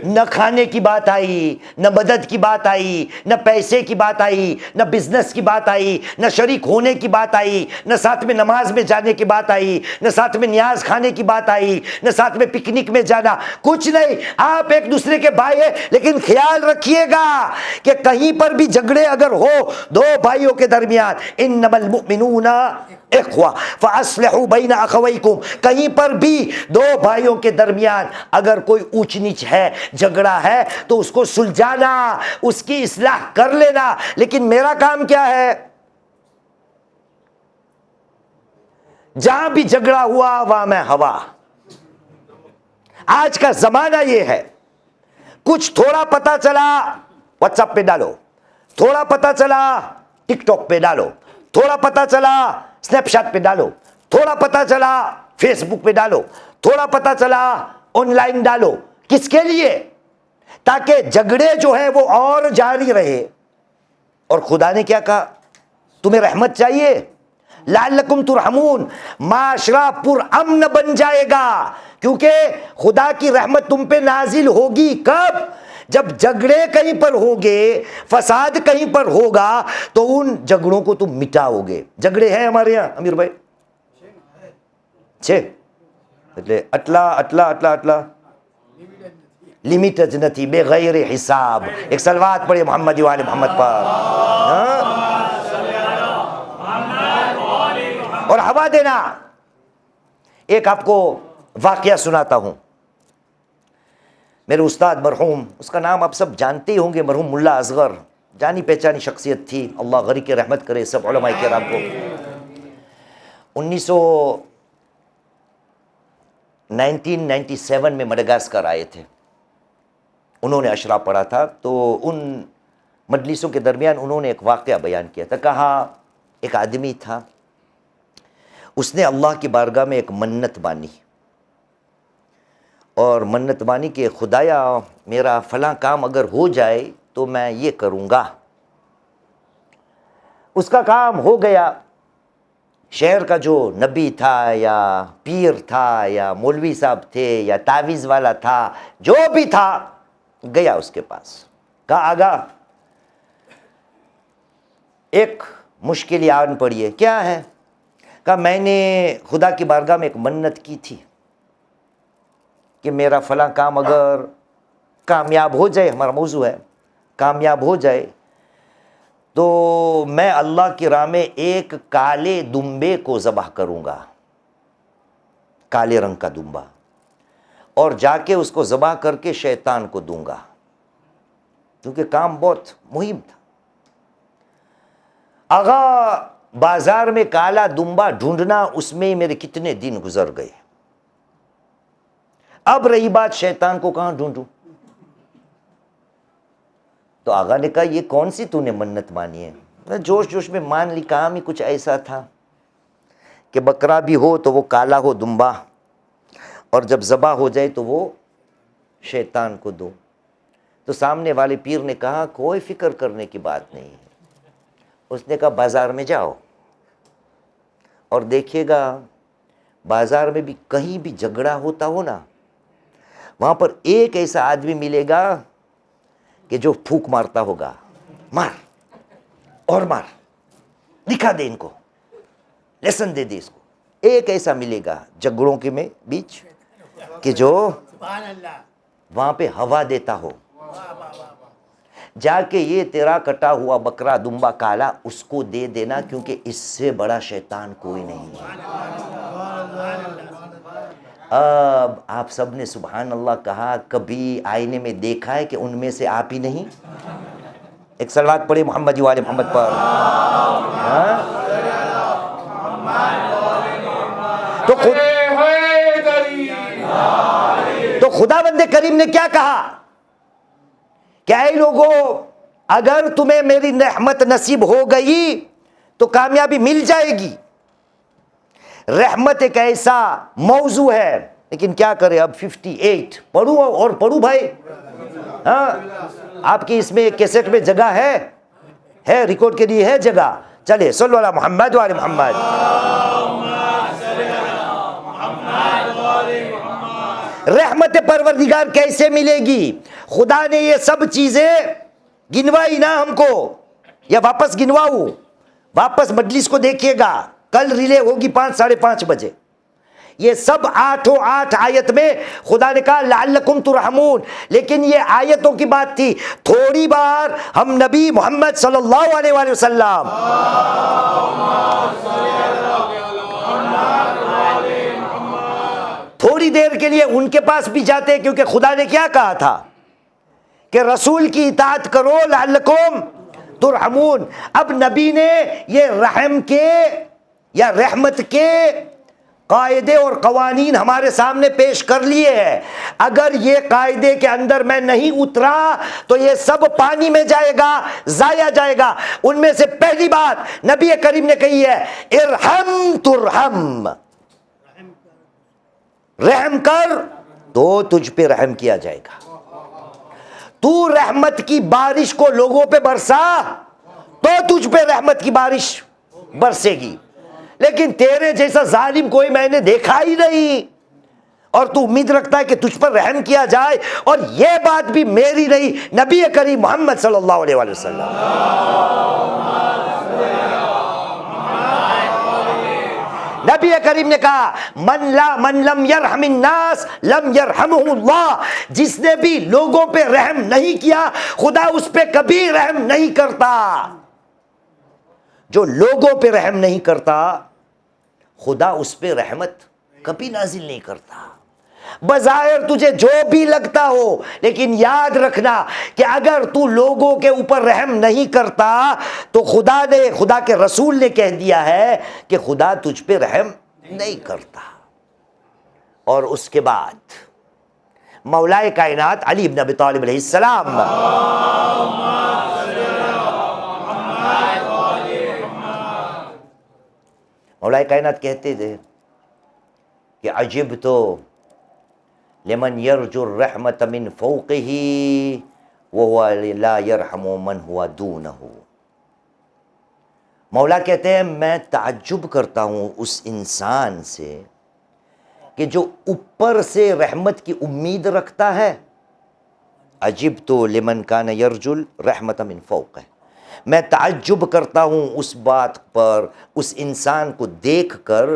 نہ کھانے کی بات آئی, نہ مدد کی بات آئی, نہ پیسے کی بات آئی, نہ بزنس کی بات آئی, نہ شریک ہونے کی بات آئی, نہ ساتھ میں نماز میں جانے کی بات آئی, نہ ساتھ میں نیاز کھانے کی بات آئی, نہ ساتھ میں پکنک میں جانا, کچھ نہیں. آپ ایک دوسرے کے بھائی ہیں لیکن خیال رکھیے گا کہ کہیں پر بھی جھگڑے اگر ہو دو بھائیوں کے درمیان, انما المؤمنون اخوہ فاصلحوا بین اخویکم, کہیں پر بھی دو بھائیوں کے درمیان اگر کوئی اونچ نیچ ہے, جھگڑا ہے, تو اس کو سلجھانا, اس کی اصلاح کر لینا. لیکن میرا کام کیا ہے؟ جہاں بھی جھگڑا ہوا وہاں میں ہوا. آج کا زمانہ یہ ہے, کچھ تھوڑا پتا چلا واٹس ایپ پہ ڈالو, تھوڑا پتا چلا ٹک ٹاک پہ ڈالو, تھوڑا پتا چلا اسنیپ شاٹ پہ ڈالو, تھوڑا پتا چلا فیس بک پہ ڈالو, تھوڑا پتا چلا آن لائن ڈالو. کس کے لیے؟ تاکہ جھگڑے جو ہے وہ اور جاری رہے. اور خدا نے کیا کہا؟ تمہیں رحمت چاہیے لعلکم ترحمون, معاشرہ پر امن بن جائے گا, کیونکہ خدا کی رحمت تم پہ نازل ہوگی کب؟ جب جھگڑے کہیں پر ہوں گے, فساد کہیں پر ہوگا تو ان جھگڑوں کو تم مٹاؤ گے. جھگڑے ہیں ہمارے یہاں امیر بھائی؟ اٹلا لمیٹڈ نہیں, بے غیر حساب. ایک صلوات پڑھے محمد وآل محمد پر, اور ہوا دینا. ایک آپ کو واقعہ سناتا ہوں. میرے استاد مرحوم, اس کا نام آپ سب جانتے ہی ہوں گے, مرحوم ملا اصغر, جانی پہچانی شخصیت تھی, اللہ غریق رحمت کرے سب علماء کرام کو. 1997 میں مڈغاسکر آئے تھے, انہوں نے اشرا پڑھا تھا, تو ان مجلسوں کے درمیان انہوں نے ایک واقعہ بیان کیا تھا. کہا ایک آدمی تھا, اس نے اللہ کی بارگاہ میں ایک منت مانی, اور منت مانی کہ خدایا میرا فلاں کام اگر ہو جائے تو میں یہ کروں گا. اس کا کام ہو گیا. شہر کا جو نبی تھا یا پیر تھا یا مولوی صاحب تھے یا تعویذ والا تھا, جو بھی تھا, گیا اس کے پاس. کہا آگا ایک مشکل آن پڑی ہے. کیا ہے؟ کہا میں نے خدا کی بارگاہ میں ایک منت کی تھی کہ میرا فلاں کام اگر کامیاب ہو جائے, ہمارا موضوع ہے, کامیاب ہو جائے تو میں اللہ کی راہ میں ایک کالے دمبے کو ذبح کروں گا, کالے رنگ کا دمبا, اور جا کے اس کو ذبح کر کے شیطان کو دوں گا, کیونکہ کام بہت مہم تھا. آغا بازار میں کالا دمبا ڈھونڈنا, اس میں میرے کتنے دن گزر گئے. اب رہی بات شیطان کو کہاں ڈھونڈوں. تو آغا نے کہا یہ کون سی تو نے منت مانی ہے؟ میں جوش جوش میں مان لی. کام ہی کچھ ایسا تھا کہ بکرا بھی ہو تو وہ کالا ہو دمبا, اور جب ذبح ہو جائے تو وہ شیطان کو دو. تو سامنے والے پیر نے کہا کوئی فکر کرنے کی بات نہیں ہے. اس نے کہا بازار میں جاؤ اور دیکھیے گا بازار میں بھی کہیں بھی جھگڑا ہوتا ہو نا, وہاں پر ایک ایسا آدمی ملے گا کہ جو پھونک مارتا ہوگا, مار اور مار, دکھا دے ان کو, لیسن دے دے اس کو. ایک ایسا ملے گا جھگڑوں کے میں بیچ کہ جو وہاں پہ ہوا دیتا ہو. جا کے یہ تیرا کٹا ہوا بکرا دمبا کالا اس کو دے دینا, کیونکہ اس سے بڑا شیطان کوئی نہیں ہے. اب آپ سب نے سبحان اللہ کہا, کبھی آئینے میں دیکھا ہے کہ ان میں سے آپ ہی نہیں؟ ایک صلوات پڑھے محمد وآل محمد پر. تو خدا بند کریم نے کیا کہا کہ اے لوگوں, اگر تمہیں میری رحمت نصیب ہو گئی تو کامیابی مل جائے گی. رحمت ایک ایسا موضوع ہے, لیکن کیا کرے اب 58 پڑھوں اور پڑھوں بھائی. ہاں آپ کی اس میں کیسٹ میں جگہ ہے ریکارڈ کے لیے ہے جگہ. چلے صلو علی محمد وعلی محمد. رحمت پروردگار کیسے ملے گی؟ خدا نے یہ سب چیزیں گنوائی نا ہم کو, یا واپس گنواؤں؟ واپس مجلس کو دیکھیے گا, کل ریلے ہوگی 5 ساڑھے 5 بجے. یہ سب 8 آیت میں خدا نے کہا لعلکم ترحمون, لیکن یہ آیتوں کی بات تھی. تھوڑی بار ہم نبی محمد صلی اللہ علیہ وآلہ وسلم تھوڑی دیر کے لیے ان کے پاس بھی جاتے, کیونکہ خدا نے کیا کہا تھا کہ رسول کی اطاعت کرو لعلکم ترحمون. اب نبی نے یہ رحم کے یا رحمت کے قاعدے اور قوانین ہمارے سامنے پیش کر لیے ہیں. اگر یہ قاعدے کے اندر میں نہیں اترا تو یہ سب پانی میں جائے گا, ضائع جائے گا. ان میں سے پہلی بات نبی کریم نے کہی ہے ارحم ترحم, رحم کر تو تجھ پہ رحم کیا جائے گا. تو رحمت کی بارش کو لوگوں پہ برسا تو تجھ پہ رحمت کی بارش برسے گی. لیکن تیرے جیسا ظالم کوئی میں نے دیکھا ہی نہیں, اور تو امید رکھتا ہے کہ تجھ پر رحم کیا جائے. اور یہ بات بھی میری نہیں, نبی کریم محمد صلی اللہ علیہ وآلہ وسلم. نبی کریم نے کہا من لم یرحم الناس لم یرحمہ اللہ. جس نے بھی لوگوں پہ رحم نہیں کیا خدا اس پہ کبھی رحم نہیں کرتا. جو لوگوں پہ رحم نہیں کرتا خدا اس پہ رحمت کبھی نازل نہیں کرتا. بظاہر تجھے جو بھی لگتا ہو, لیکن یاد رکھنا کہ اگر تو لوگوں کے اوپر رحم نہیں کرتا تو خدا کے رسول نے کہہ دیا ہے کہ خدا تجھ پہ رحم نہیں کرتا. اور اس کے بعد مولائے کائنات علی بن ابی طالب علیہ السلام مولائے کائنات کہتے تھے کہ عجب تو لمن یرجو الرحمت من فوقہ وہو لا یرحم من ہوا دونہ. مولا کہتے ہیں میں تعجب کرتا ہوں اس انسان سے کہ جو اوپر سے رحمت کی امید رکھتا ہے. عجب تو لمن کان یرجو الرحمت من فوقہ. میں تعجب کرتا ہوں اس بات پر, اس انسان کو دیکھ کر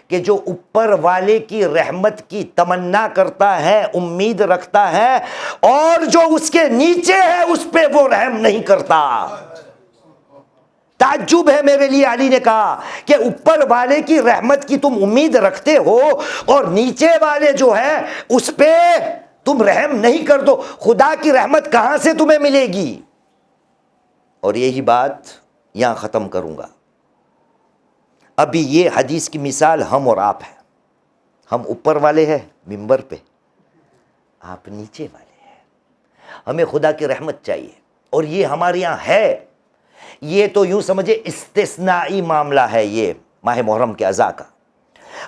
کہ جو اوپر والے کی رحمت کی تمنا کرتا ہے, امید رکھتا ہے, اور جو اس کے نیچے ہے اس پہ وہ رحم نہیں کرتا. تعجب ہے میرے لیے, علی نے کہا کہ اوپر والے کی رحمت کی تم امید رکھتے ہو اور نیچے والے جو ہے اس پہ تم رحم نہیں کر دو, خدا کی رحمت کہاں سے تمہیں ملے گی؟ اور یہی بات یہاں ختم کروں گا. ابھی یہ حدیث کی مثال ہم اور آپ ہیں. ہم اوپر والے ہیں ممبر پہ, آپ نیچے والے ہیں. ہمیں خدا کی رحمت چاہیے, اور یہ ہمارے یہاں ہے. یہ تو یوں سمجھے استثنائی معاملہ ہے یہ ماہ محرم کے اذا کا,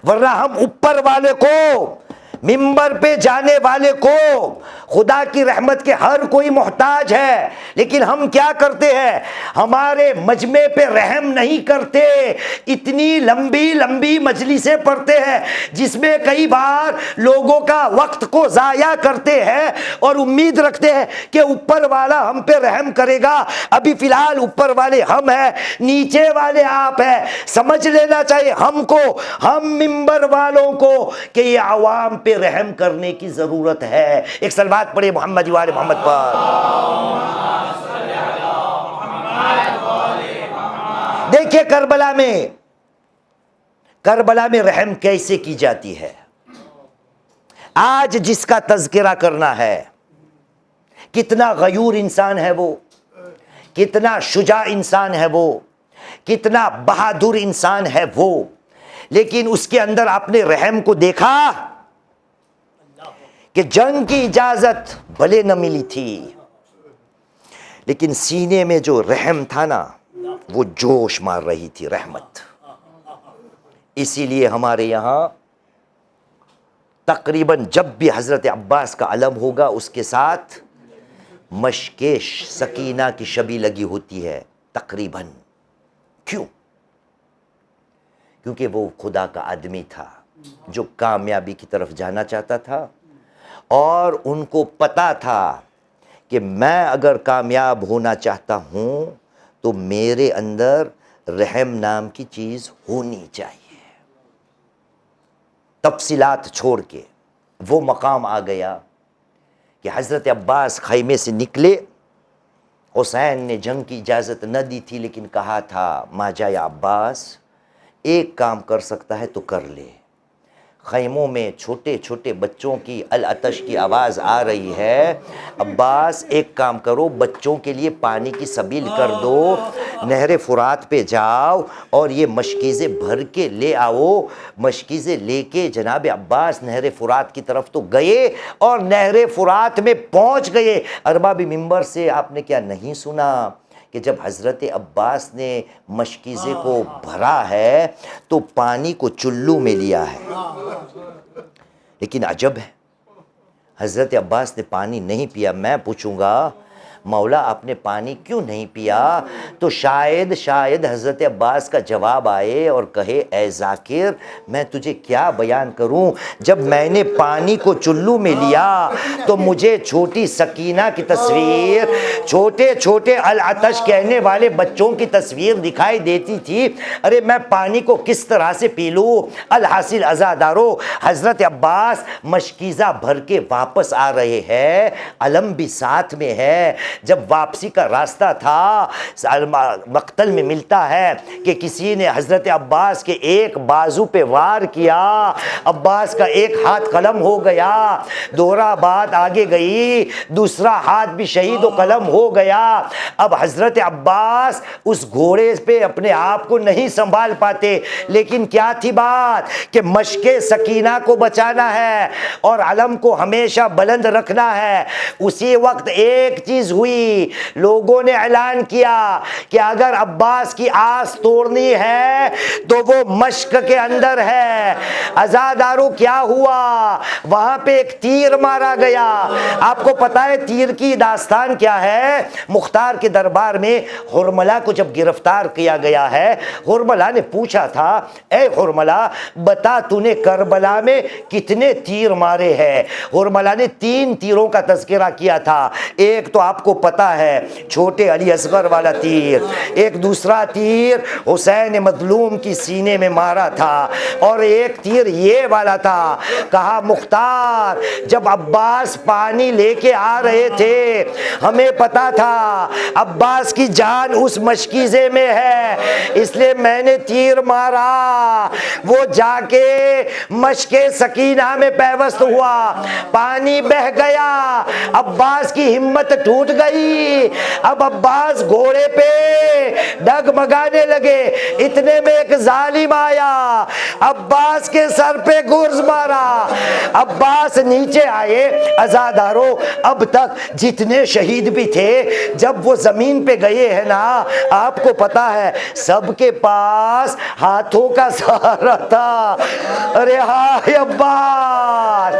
ورنہ ہم اوپر والے کو ممبر پہ جانے والے کو خدا کی رحمت کے ہر کوئی محتاج ہے، لیکن ہم کیا کرتے ہیں؟ ہمارے مجمع پہ رحم نہیں کرتے، اتنی لمبی لمبی مجلسیں پڑھتے ہیں جس میں کئی بار لوگوں کا وقت کو ضائع کرتے ہیں اور امید رکھتے ہیں کہ اوپر والا ہم پہ رحم کرے گا۔ ابھی فی الحال اوپر والے ہم ہیں، نیچے والے آپ ہیں۔ سمجھ لینا چاہیے ہم کو، ہم ممبر والوں کو، کہ یہ عوام پہ رحم کرنے کی ضرورت ہے۔ ایک صلوات پڑھے محمد وآل محمد پر۔ دیکھیے کربلا میں رحم کیسے کی جاتی ہے۔ آج جس کا تذکرہ کرنا ہے، کتنا غیور انسان ہے وہ، کتنا شجاع انسان ہے وہ، کتنا بہادر انسان ہے وہ، لیکن اس کے اندر آپ نے رحم کو دیکھا کہ جنگ کی اجازت بھلے نہ ملی تھی، لیکن سینے میں جو رحم تھا نا، وہ جوش مار رہی تھی رحمت۔ اسی لیے ہمارے یہاں تقریباً جب بھی حضرت عباس کا علم ہوگا، اس کے ساتھ مشک سکینہ کی شبی لگی ہوتی ہے تقریباً۔ کیوں؟ کیونکہ وہ خدا کا آدمی تھا جو کامیابی کی طرف جانا چاہتا تھا، اور ان کو پتا تھا کہ میں اگر کامیاب ہونا چاہتا ہوں تو میرے اندر رحم نام کی چیز ہونی چاہیے۔ تفصیلات چھوڑ کے وہ مقام آ گیا کہ حضرت عباس خیمے سے نکلے۔ حسین نے جنگ کی اجازت نہ دی تھی، لیکن کہا تھا ماجا یا عباس، ایک کام کر سکتا ہے تو کر لے۔ خیموں میں چھوٹے چھوٹے بچوں کی العطش کی آواز آ رہی ہے، عباس ایک کام کرو، بچوں کے لیے پانی کی سبیل کر دو، نہر فرات پہ جاؤ اور یہ مشکیزیں بھر کے لے آؤ۔ مشکیزیں لے کے جناب عباس نہر فرات کی طرف تو گئے، اور نہر فرات میں پہنچ گئے۔ ارباب ممبر سے آپ نے کیا نہیں سنا کہ جب حضرت عباس نے مشکیزے کو بھرا ہے تو پانی کو چلو میں لیا ہے، لیکن عجب ہے حضرت عباس نے پانی نہیں پیا۔ میں پوچھوں گا مولا آپ نے پانی کیوں نہیں پیا؟ تو شاید حضرت عباس کا جواب آئے اور کہے اے ذاکر، میں تجھے کیا بیان کروں، جب میں نے پانی کو چلو میں لیا تو مجھے چھوٹی سکینہ کی تصویر، چھوٹے چھوٹے العطش کہنے والے بچوں کی تصویر دکھائی دیتی تھی۔ ارے میں پانی کو کس طرح سے پی لوں؟ الحاصل عزادارو، حضرت عباس مشکیزہ بھر کے واپس آ رہے ہیں، علم بھی ساتھ میں ہے۔ جب واپسی کا راستہ تھا، مقتل میں ملتا ہے کہ کسی نے حضرت عباس کے ایک بازو پہ وار کیا، عباس کا ایک ہاتھ قلم ہو گیا۔ دوہرا بات آگے گئی، دوسرا ہاتھ بھی شہید و قلم ہو گیا۔ اب حضرت عباس اس گھوڑے پہ اپنے آپ کو نہیں سنبھال پاتے، لیکن کیا تھی بات کہ مشک سکینہ کو بچانا ہے اور علم کو ہمیشہ بلند رکھنا ہے۔ اسی وقت ایک چیز ہوئی، لوگوں نے اعلان کیا کہ اگر عباس کی آس توڑنی ہے تو وہ مشک کے اندر ہے۔ عزادارو کیا ہوا؟ وہاں پہ ایک تیر مارا گیا۔ آپ کو پتا ہے تیر کی داستان کیا ہے؟ مختار کے دربار میں حرملہ کو جب گرفتار کیا گیا ہے، حرملہ نے پوچھا تھا اے حرملہ بتا تو نے کربلا میں کتنے تیر مارے ہیں؟ حرملہ نے 3 تیروں کا تذکرہ کیا تھا۔ ایک تو آپ کو پتا ہے چھوٹے علی اصغر والا تیر، ایک دوسرا تیر حسین مظلوم کی سینے میں مارا تھا، اور ایک تیر یہ والا تھا۔ کہا مختار جب عباس پانی لے کے آ رہے تھے، ہمیں پتا تھا عباس کی جان اس مشکیزے میں ہے، اس لیے میں نے تیر مارا، وہ جا کے مشک سکینہ میں پیوست ہوا، پانی بہہ گیا، عباس کی ہمت ٹوٹ گئی. اب عباس گھوڑے پہ ڈگمگانے لگے. اتنے میں ایک ظالم آیا, عباس کے سر پہ گرز مارا. عباس نیچے آئے. عزادارو, اب تک جتنے شہید بھی تھے جب وہ زمین پہ گئے ہیں نا, آپ کو پتا ہے سب کے پاس ہاتھوں کا سہارا تھا. ارے ہائے عباس,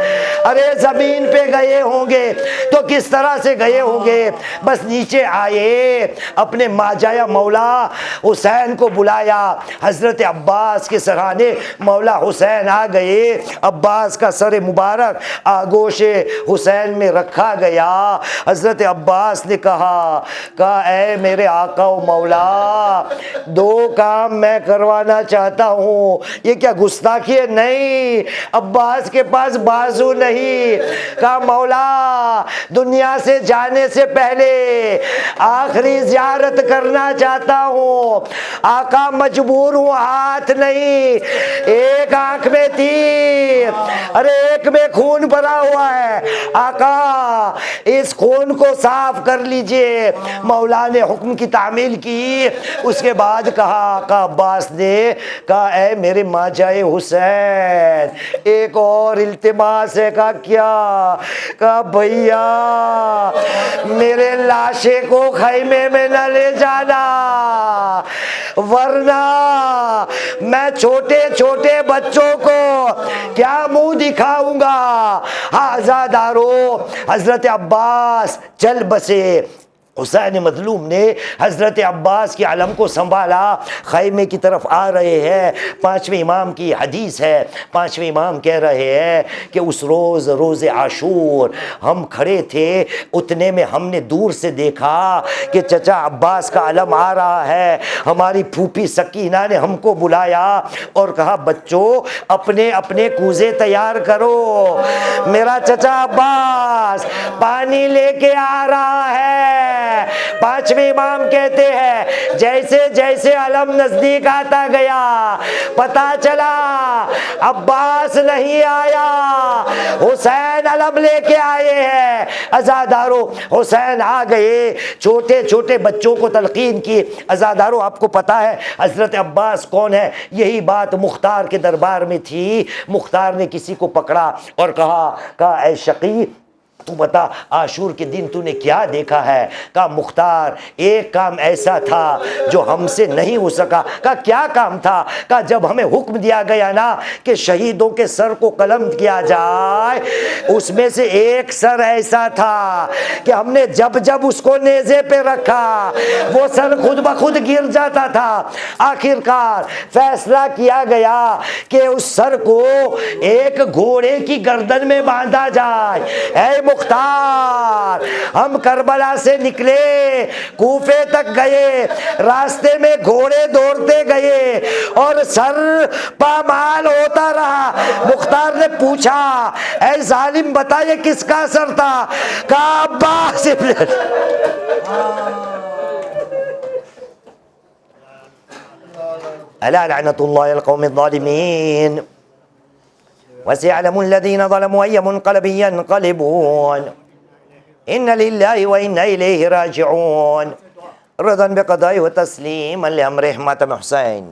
ارے زمین پہ گئے ہوں گے تو کس طرح سے گئے ہوں گے. بس نیچے آئے, اپنے ماجایا مولا حسین کو بلایا. حضرت عباس کے سرانے مولا حسین آ گئے. عباس کا سر مبارک آگوش حسین میں رکھا گیا. حضرت عباس نے کہا اے میرے آقا و مولا, دو کام میں کروانا چاہتا ہوں. یہ کیا گستاخی ہے؟ نہیں, عباس کے پاس بازو نہیں. کہا مولا دنیا سے جانے سے پہلے آخری زیارت کرنا چاہتا ہوں. آقا مجبور ہوں, ہاتھ نہیں. ایک آنکھ میں تیر, ارے ایک میں خون بھرا ہوا ہے. آقا اس خون کو صاف کر لیجئے. مولا نے حکم کی تعمیل کی. اس کے بعد کہا, آقا عباس نے کہا اے میرے ماجائے حسین, ایک اور التماس ہے. کہا کیا؟ کہا بھیا میرے لاشے کو خیمے میں نہ لے جانا, ورنہ میں چھوٹے چھوٹے بچوں کو کیا منہ دکھاؤں گا. عزادارو, حضرت عباس چل بسے. حسین مظلوم نے حضرت عباس کے علم کو سنبھالا. خیمے کی طرف آ رہے ہیں. پانچویں امام کی حدیث ہے, پانچویں امام کہہ رہے ہیں کہ اس روز, روز عاشور, ہم کھڑے تھے. اتنے میں ہم نے دور سے دیکھا کہ چچا عباس کا علم آ رہا ہے. ہماری پھوپھی سکینہ نے ہم کو بلایا اور کہا بچوں اپنے اپنے کوزے تیار کرو, میرا چچا عباس پانی لے کے آ رہا ہے. پانچویں امام کہتے ہیں جیسے جیسے علم نزدیک آتا گیا پتا چلا عباس نہیں آیا, حسین علم لے کے آئے ہیں. عزادارو حسین آ گئے, چھوٹے چھوٹے بچوں کو تلقین کی. عزادارو آپ کو پتا ہے حضرت عباس کون ہے؟ یہی بات مختار کے دربار میں تھی. مختار نے کسی کو پکڑا اور کہا اے شقی تو بتا عاشور کے دن تو نے کیا دیکھا ہے؟ کہا مختار ایک کام ایسا تھا جو ہم سے نہیں ہو سکا. کہا کیا کام تھا؟ کہا جب ہمیں حکم دیا گیا نا کہ شہیدوں کے سر کو قلم کیا جائے, اس میں سے ایک سر ایسا تھا کہ ہم نے جب جب اس کو نیزے پہ رکھا وہ سر خود بخود گر جاتا تھا. آخر کار فیصلہ کیا گیا کہ اس سر کو ایک گھوڑے کی گردن میں باندھا جائے. اے مختار, ہم کربلا سے نکلے, کوفے تک گئے, راستے میں گھوڑے دوڑتے گئے اور سر پامال ہوتا رہا. مختار نے پوچھا اے ظالم بتا یہ کس کا سر تھا؟ کہا عباس ابن الا لعنت اللہ القوم الظالمین وسيعلم الذين ظلموا أي منقلب ينقلبون إن لله وإنا إليه راجعون. رضا بقضاء وتسليما لأمر حماتم حسين.